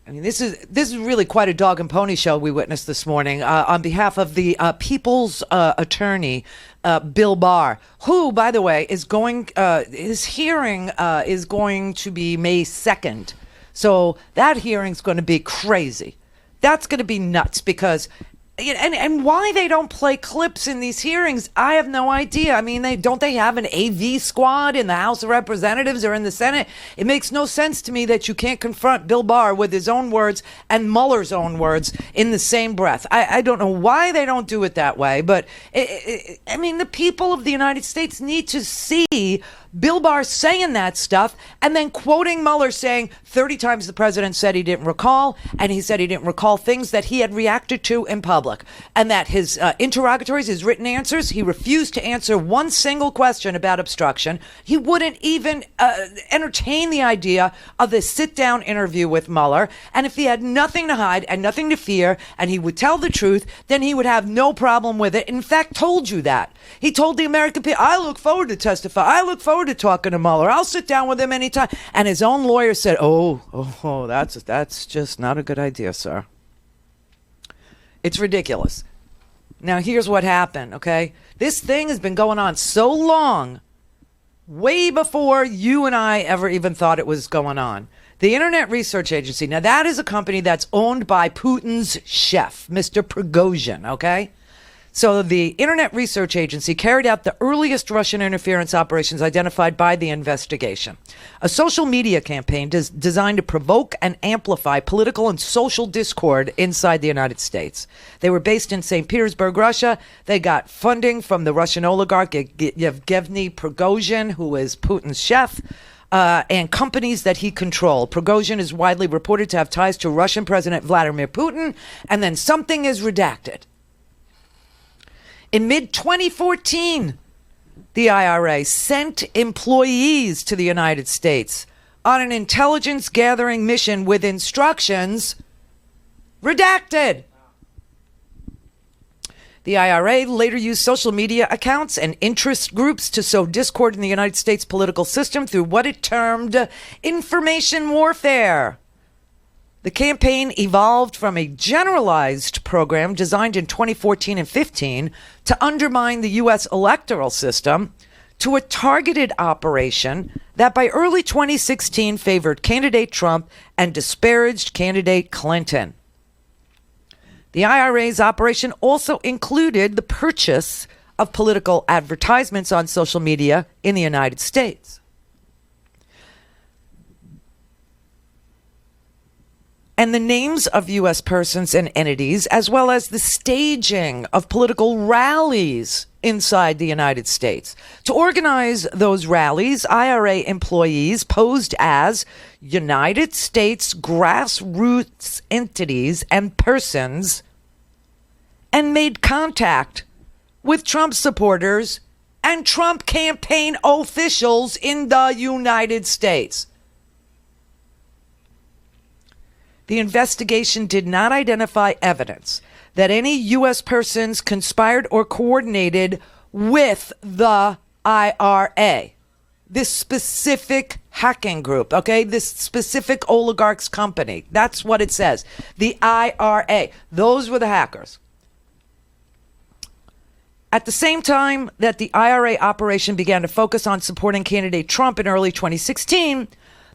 I mean, this is really quite a dog and pony show we witnessed this morning on behalf of the people's attorney, Bill Barr, who, by the way, is going. His hearing is going to be May 2nd, so that hearing's going to be crazy. That's going to be nuts because. And why they don't play clips in these hearings, I have no idea. I mean, they have an AV squad in the House of Representatives or in the Senate? It makes no sense to me that you can't confront Bill Barr with his own words and Mueller's own words in the same breath. I don't know why they don't do it that way, but I mean, the people of the United States need to see Bill Barr saying that stuff and then quoting Mueller saying 30 times the president said he didn't recall, and he said he didn't recall things that he had reacted to in public, and that his interrogatories, his written answers, he refused to answer one single question about obstruction. He wouldn't even entertain the idea of a sit-down interview with Mueller, and if he had nothing to hide and nothing to fear and he would tell the truth, then he would have no problem with it. In fact, told you that. He told the American people, I look forward to testify. I look forward to talking to Mueller. I'll sit down with him anytime. And his own lawyer said, that's just not a good idea, sir. It's ridiculous. Now, here's what happened, okay? This thing has been going on so long, way before you and I ever even thought it was going on. The Internet Research Agency, now that is a company that's owned by Putin's chef, Mr. Prigozhin, okay? So the Internet Research Agency carried out the earliest Russian interference operations identified by the investigation. A social media campaign designed to provoke and amplify political and social discord inside the United States. They were based in St. Petersburg, Russia. They got funding from the Russian oligarch Yevgeny Prigozhin, who is Putin's chef, and companies that he controlled. Prigozhin is widely reported to have ties to Russian President Vladimir Putin, and then something is redacted. In mid-2014, the IRA sent employees to the United States on an intelligence gathering mission with instructions redacted. The IRA later used social media accounts and interest groups to sow discord in the United States political system through what it termed information warfare. The campaign evolved from a generalized program designed in 2014 and 15 to undermine the U.S. electoral system to a targeted operation that by early 2016 favored candidate Trump and disparaged candidate Clinton. The IRA's operation also included the purchase of political advertisements on social media in the United States. And the names of U.S. persons and entities, as well as the staging of political rallies inside the United States. To organize those rallies, IRA employees posed as United States grassroots entities and persons and made contact with Trump supporters and Trump campaign officials in the United States. The investigation did not identify evidence that any U.S. persons conspired or coordinated with the IRA, this specific hacking group, okay, this specific oligarch's company. That's what it says. The IRA. Those were the hackers. At the same time that the IRA operation began to focus on supporting candidate Trump in early 2016,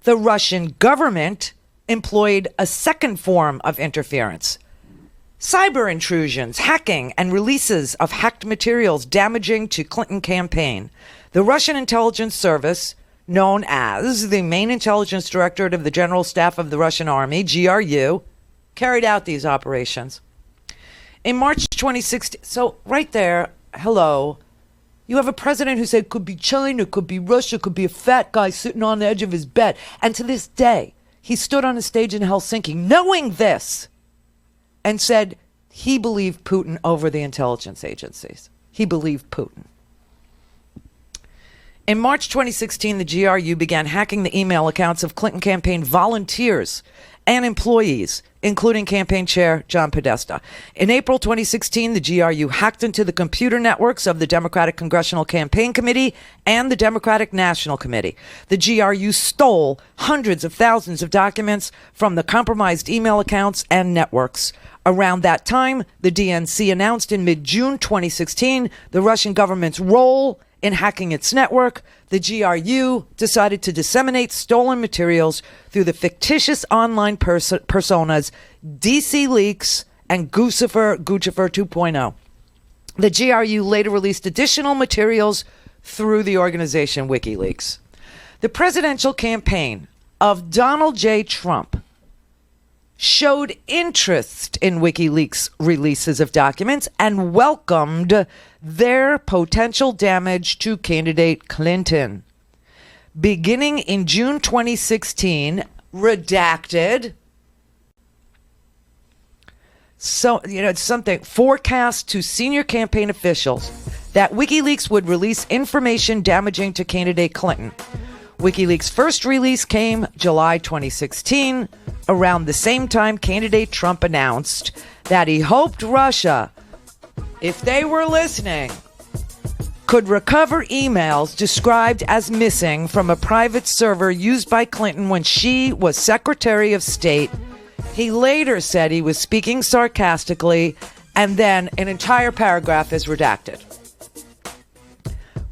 the Russian government employed a second form of interference. Cyber intrusions, hacking, and releases of hacked materials damaging to Clinton campaign. The Russian intelligence service, known as the main intelligence directorate of the General Staff of the Russian Army, GRU, carried out these operations. In March 2016, so right there, hello, you have a president who said it could be China, it could be Russia, it could be a fat guy sitting on the edge of his bed. And to this day, he stood on a stage in Helsinki knowing this and said he believed Putin over the intelligence agencies. He believed Putin. In March 2016, the GRU began hacking the email accounts of Clinton campaign volunteers and employees, including campaign chair John Podesta. In April 2016, the GRU hacked into the computer networks of the Democratic Congressional Campaign Committee and the Democratic National Committee. The GRU stole hundreds of thousands of documents from the compromised email accounts and networks. Around that time, the DNC announced in mid-June 2016 the Russian government's role in hacking its network. The GRU decided to disseminate stolen materials through the fictitious online personas DC Leaks and Guccifer 2.0. The GRU later released additional materials through the organization WikiLeaks. The presidential campaign of Donald J. Trump showed interest in WikiLeaks releases of documents and welcomed their potential damage to candidate Clinton. Beginning in June 2016, redacted. So, it's something forecast to senior campaign officials that WikiLeaks would release information damaging to candidate Clinton. WikiLeaks' first release came July 2016. Around the same time, candidate Trump announced that he hoped Russia, if they were listening, could recover emails described as missing from a private server used by Clinton when she was Secretary of State. He later said he was speaking sarcastically, and then an entire paragraph is redacted.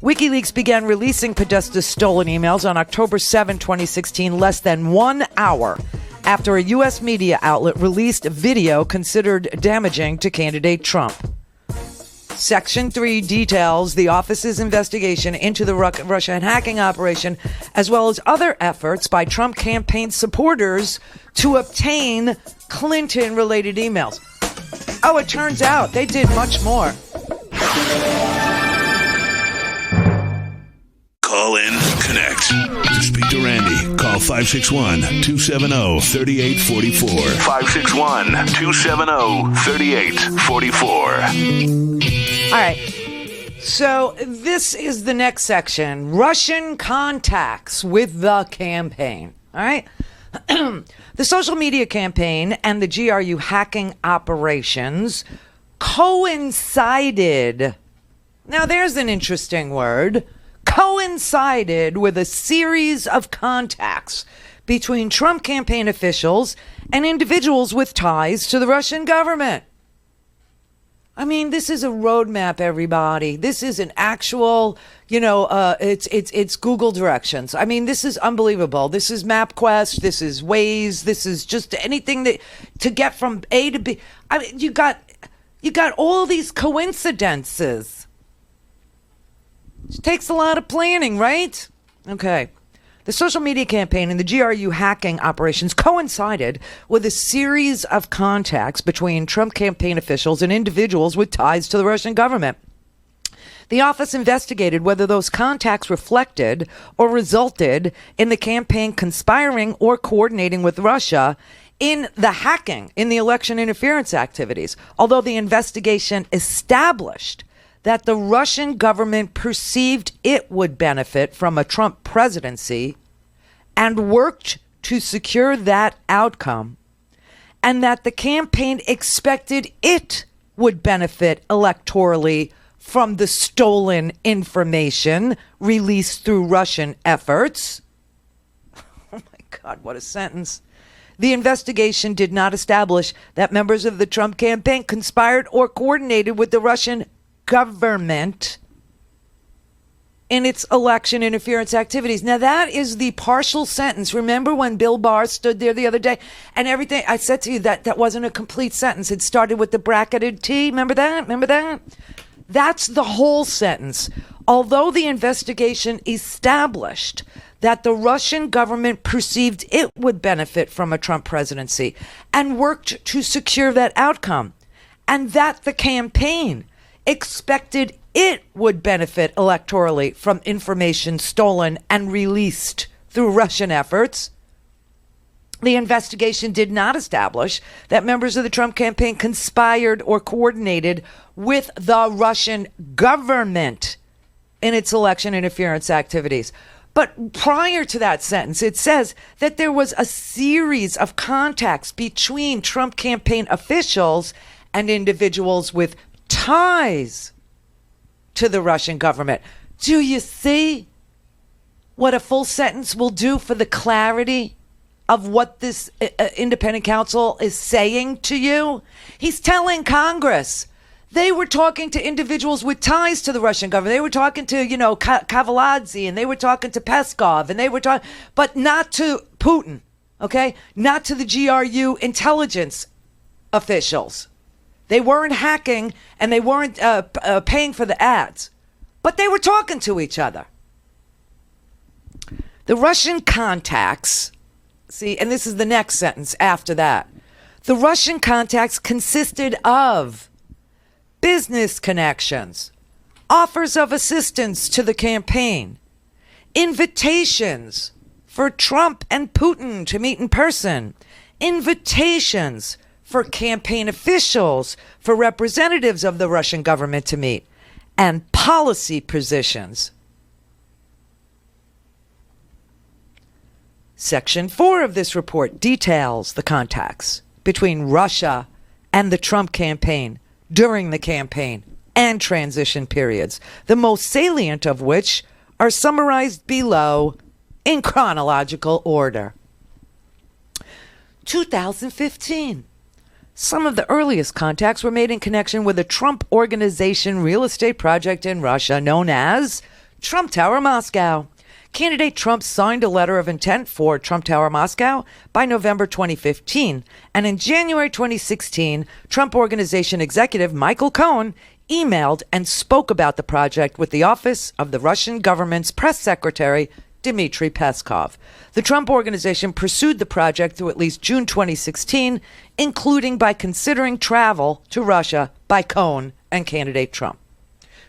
WikiLeaks began releasing Podesta's stolen emails on October 7, 2016, less than 1 hour after a U.S. media outlet released a video considered damaging to candidate Trump. Section 3 details the office's investigation into the Russian hacking operation, as well as other efforts by Trump campaign supporters to obtain Clinton-related emails. Oh, it turns out they did much more. Call in, connect. To speak to Randi, call 561-270-3844. 561-270-3844. All right. So this is the next section. Russian contacts with the campaign. All right. The social media campaign and the GRU hacking operations coincided. Now there's an interesting word. Coincided with a series of contacts between Trump campaign officials and individuals with ties to the Russian government. I mean, this is a roadmap, everybody. This is an actual, it's Google directions. I mean, this is unbelievable. This is MapQuest. This is Waze. This is just anything that to get from A to B. I mean, you got all these coincidences. It takes a lot of planning, right? Okay. The social media campaign and the GRU hacking operations coincided with a series of contacts between Trump campaign officials and individuals with ties to the Russian government. The office investigated whether those contacts reflected or resulted in the campaign conspiring or coordinating with Russia in the hacking, in the election interference activities. Although the investigation established that the Russian government perceived it would benefit from a Trump presidency and worked to secure that outcome, and that the campaign expected it would benefit electorally from the stolen information released through Russian efforts. Oh my God, what a sentence. The investigation did not establish that members of the Trump campaign conspired or coordinated with the Russian government in its election interference activities. Now that is the partial sentence. Remember when Bill Barr stood there the other day and everything I said to you that wasn't a complete sentence. It started with the bracketed T. Remember that? That's the whole sentence. Although the investigation established that the Russian government perceived it would benefit from a Trump presidency and worked to secure that outcome, and that the campaign expected it would benefit electorally from information stolen and released through Russian efforts, the investigation did not establish that members of the Trump campaign conspired or coordinated with the Russian government in its election interference activities. But prior to that sentence, it says that there was a series of contacts between Trump campaign officials and individuals with ties to the Russian government. Do you see what a full sentence will do for the clarity of what this independent counsel is saying to you? He's telling Congress they were talking to individuals with ties to the Russian government. They were talking to, Kavaladze, and they were talking to Peskov, and they were talking, but not to Putin, okay? Not to the GRU intelligence officials. They weren't hacking, and they weren't paying for the ads, but they were talking to each other. The Russian contacts, see, and this is the next sentence after that. The Russian contacts consisted of business connections, offers of assistance to the campaign, invitations for Trump and Putin to meet in person, invitations for campaign officials, for representatives of the Russian government to meet, and policy positions. Section 4 of this report details the contacts between Russia and the Trump campaign during the campaign and transition periods, the most salient of which are summarized below in chronological order. 2015. Some of the earliest contacts were made in connection with a Trump Organization real estate project in Russia known as Trump Tower Moscow. Candidate Trump signed a letter of intent for Trump Tower Moscow by November 2015, and in January 2016, Trump Organization executive Michael Cohen emailed and spoke about the project with the office of the Russian government's press secretary, Dmitry Peskov. The Trump Organization pursued the project through at least June 2016, including by considering travel to Russia by Cohen and candidate Trump.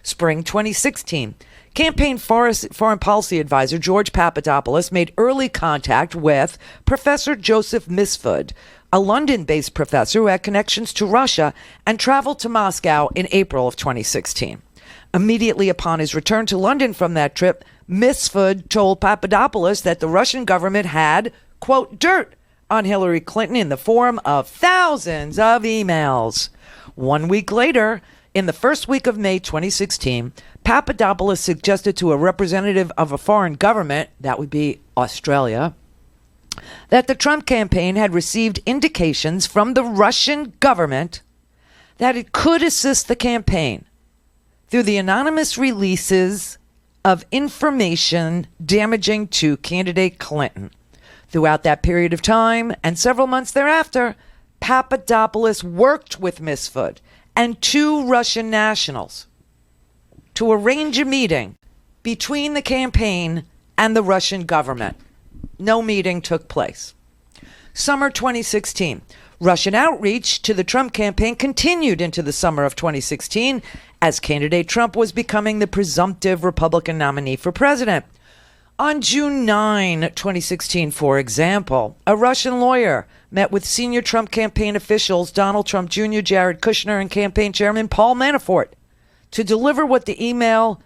Spring 2016. Campaign foreign policy advisor George Papadopoulos made early contact with Professor Joseph Misford, a London-based professor who had connections to Russia, and traveled to Moscow in April of 2016. Immediately upon his return to London from that trip, Misford told Papadopoulos that the Russian government had, quote, dirt on Hillary Clinton in the form of thousands of emails. 1 week later, in the first week of May 2016, Papadopoulos suggested to a representative of a foreign government, that would be Australia, that the Trump campaign had received indications from the Russian government that it could assist the campaign through the anonymous releases of information damaging to candidate Clinton. Throughout that period of time and several months thereafter, Papadopoulos worked with Misford and two Russian nationals to arrange a meeting between the campaign and the Russian government. No meeting took place. Summer 2016. Russian outreach to the Trump campaign continued into the summer of 2016 as candidate Trump was becoming the presumptive Republican nominee for president. On June 9, 2016, for example, a Russian lawyer met with senior Trump campaign officials Donald Trump Jr., Jared Kushner, and campaign chairman Paul Manafort to deliver what the email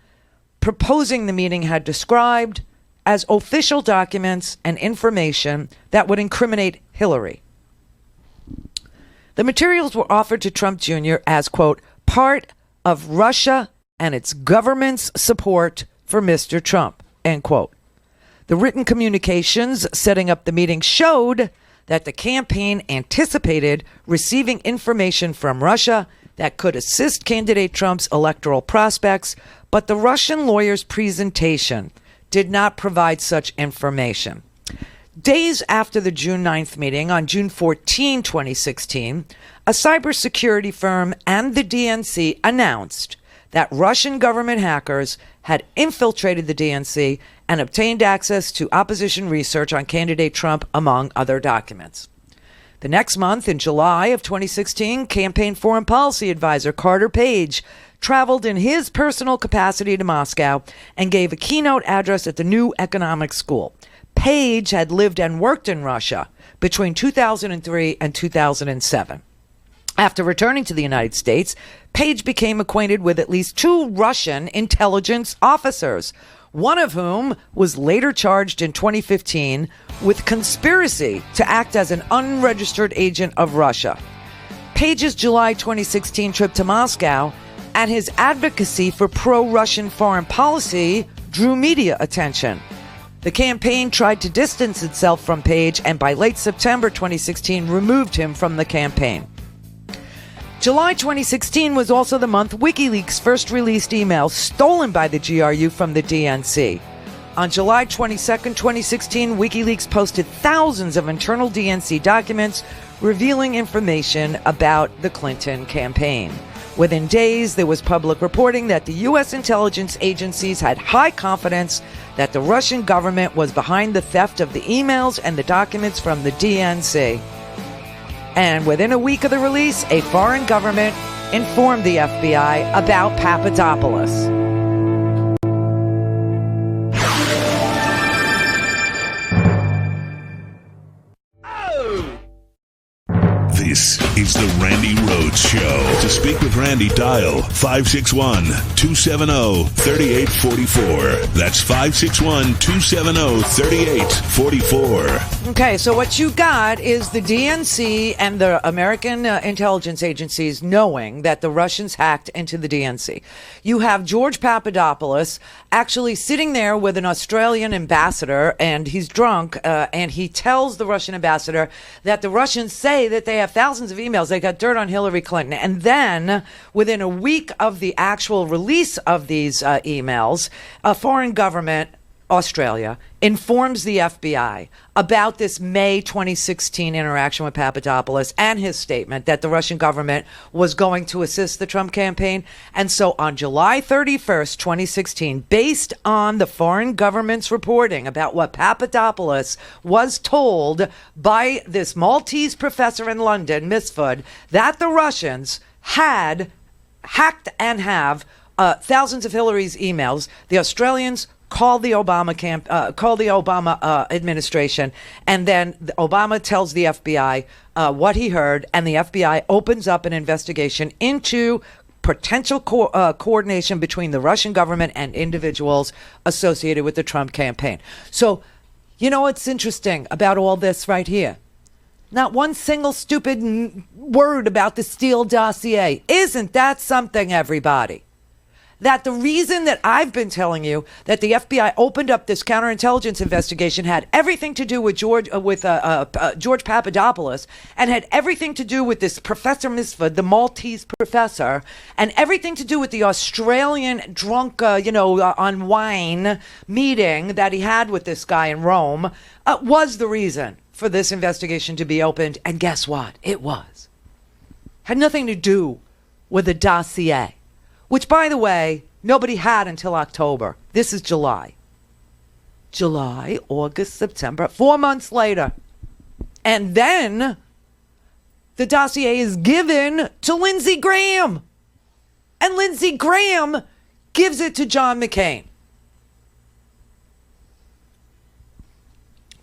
proposing the meeting had described as official documents and information that would incriminate Hillary. The materials were offered to Trump Jr. as, quote, part of Russia and its government's support for Mr. Trump, end quote. The written communications setting up the meeting showed that the campaign anticipated receiving information from Russia that could assist candidate Trump's electoral prospects, but the Russian lawyer's presentation did not provide such information. Days after the June 9th meeting, on June 14, 2016, a cybersecurity firm and the DNC announced that Russian government hackers had infiltrated the DNC and obtained access to opposition research on candidate Trump, among other documents. The next month, in July of 2016, campaign foreign policy advisor Carter Page traveled in his personal capacity to Moscow and gave a keynote address at the New Economics School. Page had lived and worked in Russia between 2003 and 2007. After returning to the United States, Page became acquainted with at least 2 Russian intelligence officers, one of whom was later charged in 2015 with conspiracy to act as an unregistered agent of Russia. Page's July 2016 trip to Moscow and his advocacy for pro-Russian foreign policy drew media attention. The campaign tried to distance itself from Page and by late September 2016 removed him from the campaign. July 2016 was also the month WikiLeaks first released emails stolen by the GRU from the DNC. On July 22, 2016, WikiLeaks posted thousands of internal DNC documents revealing information about the Clinton campaign. Within days, there was public reporting that the U.S. intelligence agencies had high confidence that the Russian government was behind the theft of the emails and the documents from the DNC. And within a week of the release, a foreign government informed the FBI about Papadopoulos. This is the Randi Rhodes Show. To speak with Randi, dial 561-270-3844. That's 561-270-3844. Okay, so what you got is the DNC and the American intelligence agencies knowing that the Russians hacked into the DNC. You have George Papadopoulos actually sitting there with an Australian ambassador, and he's drunk, and he tells the Russian ambassador that the Russians say that they have thousands of emails. They got dirt on Hillary Clinton. And then within a week of the actual release of these emails, a foreign government, Australia, informs the FBI about this May 2016 interaction with Papadopoulos and his statement that the Russian government was going to assist the Trump campaign. And so on July 31st, 2016, based on the foreign government's reporting about what Papadopoulos was told by this Maltese professor in London, Misfud, that the Russians had hacked and have thousands of Hillary's emails, the Australians called the Obama administration, and then Obama tells the FBI what he heard, and the FBI opens up an investigation into potential coordination between the Russian government and individuals associated with the Trump campaign. So, you know what's interesting about all this right here? Not one single stupid word about the Steele dossier. Isn't that something, everybody? That the reason that I've been telling you that the FBI opened up this counterintelligence investigation had everything to do with George Papadopoulos, and had everything to do with this Professor Misfud, the Maltese professor, and everything to do with the Australian drunk, on wine meeting that he had with this guy in Rome, was the reason for this investigation to be opened. And guess what? It was. Had nothing to do with the dossier. Which, by the way, nobody had until October. This is July. July, August, September, 4 months later. And then the dossier is given to Lindsey Graham. And Lindsey Graham gives it to John McCain.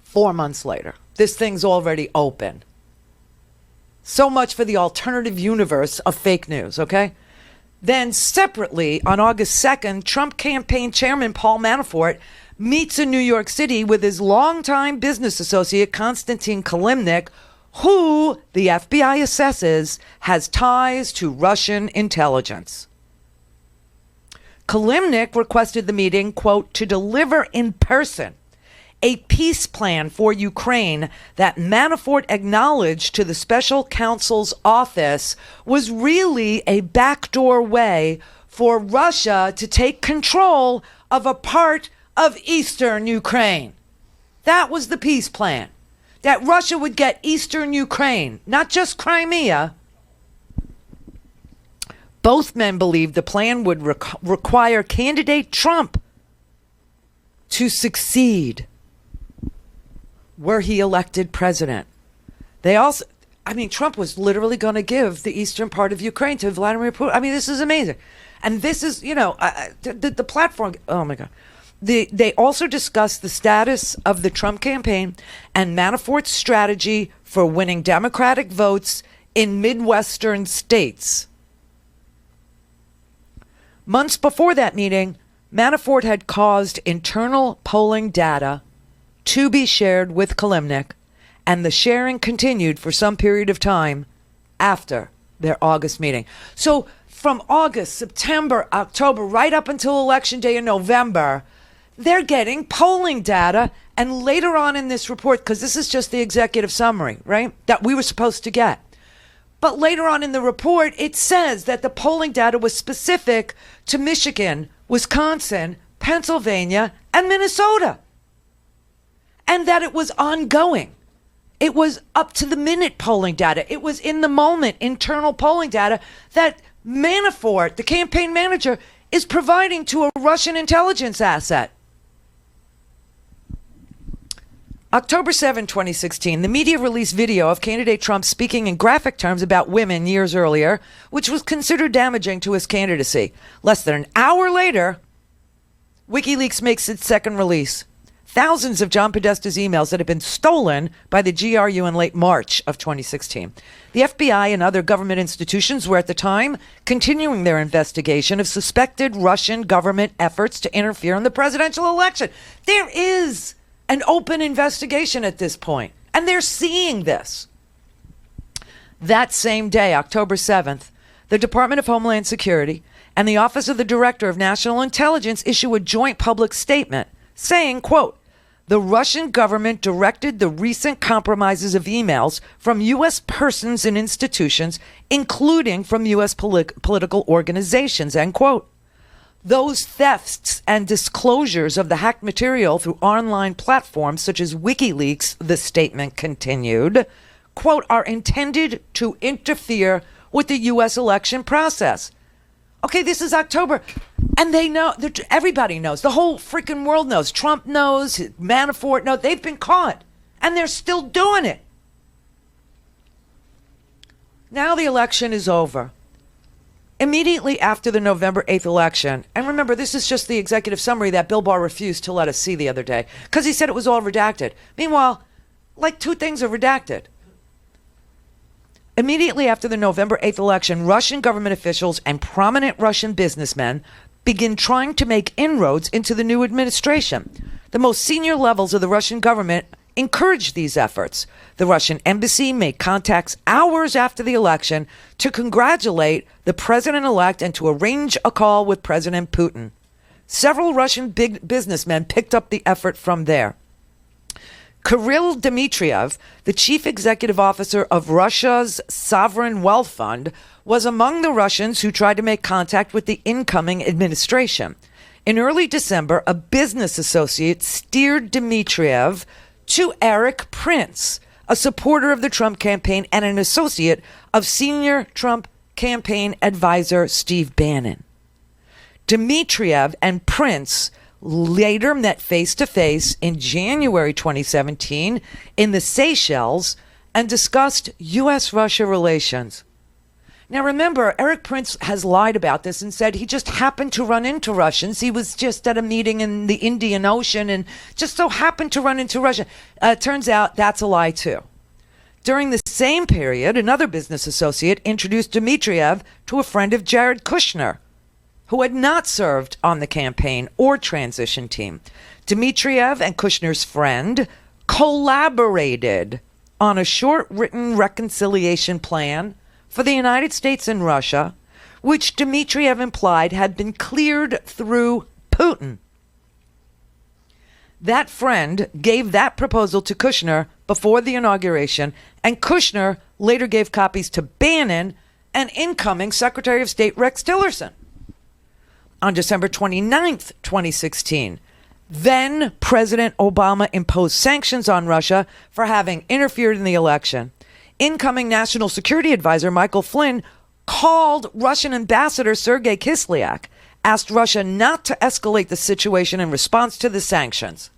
4 months later. This thing's already open. So much for the alternative universe of fake news, okay? Then separately, on August 2nd, Trump campaign chairman Paul Manafort meets in New York City with his longtime business associate Konstantin Kilimnik, who the FBI assesses has ties to Russian intelligence. Kilimnik requested the meeting, quote, to deliver in person a peace plan for Ukraine that Manafort acknowledged to the special counsel's office was really a backdoor way for Russia to take control of a part of eastern Ukraine. That was the peace plan. That Russia would get eastern Ukraine, not just Crimea, Both men believed the plan would require candidate Trump to succeed were he elected president. They also, Trump was literally going to give the eastern part of Ukraine to Vladimir Putin. This is amazing. And this is, the platform, oh my God. They also discussed the status of the Trump campaign and Manafort's strategy for winning Democratic votes in Midwestern states. Months before that meeting, Manafort had caused internal polling data to be shared with Kilimnik, and the sharing continued for some period of time after their August meeting. So from August, September, October, right up until Election Day in November, they're getting polling data. And later on in this report, because this is just the executive summary, right, that we were supposed to get. But later on in the report, it says that the polling data was specific to Michigan, Wisconsin, Pennsylvania, and Minnesota. And that it was ongoing. It was up to the minute polling data. It was in the moment internal polling data that Manafort, the campaign manager, is providing to a Russian intelligence asset. October 7, 2016, the media released video of candidate Trump speaking in graphic terms about women years earlier, which was considered damaging to his candidacy. Less than an hour later, WikiLeaks makes its second release. Thousands of John Podesta's emails that had been stolen by the GRU in late March of 2016. The FBI and other government institutions were at the time continuing their investigation of suspected Russian government efforts to interfere in the presidential election. There is an open investigation at this point, and they're seeing this. That same day, October 7th, the Department of Homeland Security and the Office of the Director of National Intelligence issue a joint public statement saying, quote, the Russian government directed the recent compromises of emails from U.S. persons and institutions, including from U.S. political organizations, end quote. Those thefts and disclosures of the hacked material through online platforms such as WikiLeaks, the statement continued, quote, are intended to interfere with the U.S. election process. Okay, this is October, and they know, everybody knows, the whole freaking world knows. Trump knows, Manafort knows, they've been caught, and they're still doing it. Now the election is over. Immediately after the November 8th election, and remember, this is just the executive summary that Bill Barr refused to let us see the other day, because he said it was all redacted. Meanwhile, like two things are redacted. Immediately after the November 8th election, Russian government officials and prominent Russian businessmen begin trying to make inroads into the new administration. The most senior levels of the Russian government encouraged these efforts. The Russian embassy made contacts hours after the election to congratulate the president-elect and to arrange a call with President Putin. Several Russian big businessmen picked up the effort from there. Kirill Dmitriev, the chief executive officer of Russia's Sovereign Wealth Fund, was among the Russians who tried to make contact with the incoming administration. In early December, a business associate steered Dmitriev to Eric Prince, a supporter of the Trump campaign and an associate of senior Trump campaign advisor Steve Bannon. Dmitriev and Prince later met face-to-face in January 2017 in the Seychelles and discussed U.S.-Russia relations. Now remember, Eric Prince has lied about this and said he just happened to run into Russians. He was just at a meeting in the Indian Ocean and just so happened to run into Russia. Turns out that's a lie too. During the same period, another business associate introduced Dmitriev to a friend of Jared Kushner, who had not served on the campaign or transition team. Dmitriev and Kushner's friend collaborated on a short written reconciliation plan for the United States and Russia, which Dmitriev implied had been cleared through Putin. That friend gave that proposal to Kushner before the inauguration, and Kushner later gave copies to Bannon and incoming Secretary of State Rex Tillerson. On December 29th, 2016, then President Obama imposed sanctions on Russia for having interfered in the election. Incoming National Security Advisor Michael Flynn called Russian ambassador Sergei Kislyak, asked Russia not to escalate the situation in response to the sanctions.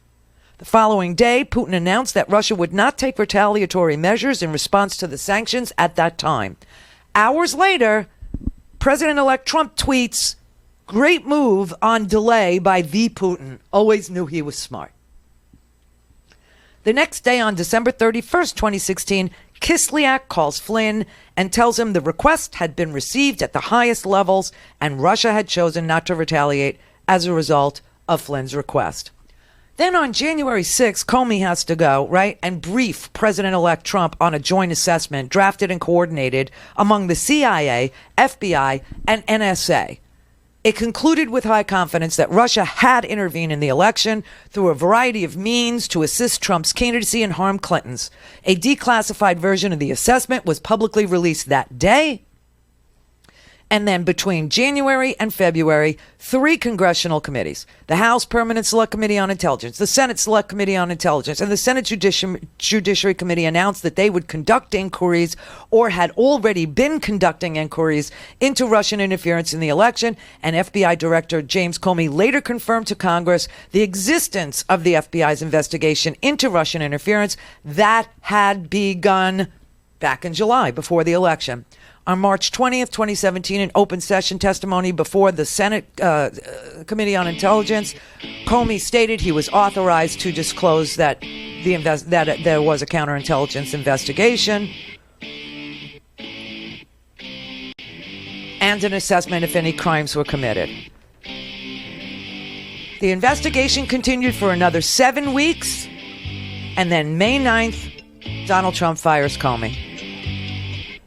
The following day, Putin announced that Russia would not take retaliatory measures in response to the sanctions at that time. Hours later, President-elect Trump tweets, "Great move on delay by the Putin. Always knew he was smart." The next day, on December 31st, 2016, Kislyak calls Flynn and tells him the request had been received at the highest levels and Russia had chosen not to retaliate as a result of Flynn's request. Then on January 6th, Comey has to go, right, and brief President-elect Trump on a joint assessment drafted and coordinated among the CIA, FBI, and NSA. It concluded with high confidence that Russia had intervened in the election through a variety of means to assist Trump's candidacy and harm Clinton's. A declassified version of the assessment was publicly released that day. And then between January and February, 3 congressional committees, the House Permanent Select Committee on Intelligence, the Senate Select Committee on Intelligence, and the Senate Judiciary Committee announced that they would conduct inquiries or had already been conducting inquiries into Russian interference in the election. And FBI Director James Comey later confirmed to Congress the existence of the FBI's investigation into Russian interference that had begun back in July before the election. On March 20th, 2017, in open session testimony before the Senate Committee on Intelligence, Comey stated he was authorized to disclose that there was a counterintelligence investigation and an assessment if any crimes were committed. The investigation continued for another 7 weeks, and then May 9th, Donald Trump fires Comey.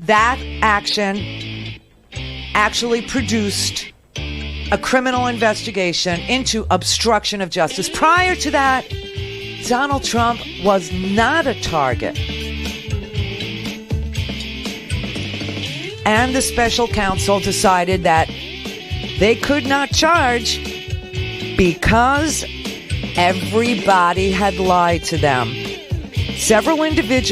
That action actually produced a criminal investigation into obstruction of justice. Prior to that, Donald Trump was not a target. And the special counsel decided that they could not charge because everybody had lied to them. Several individuals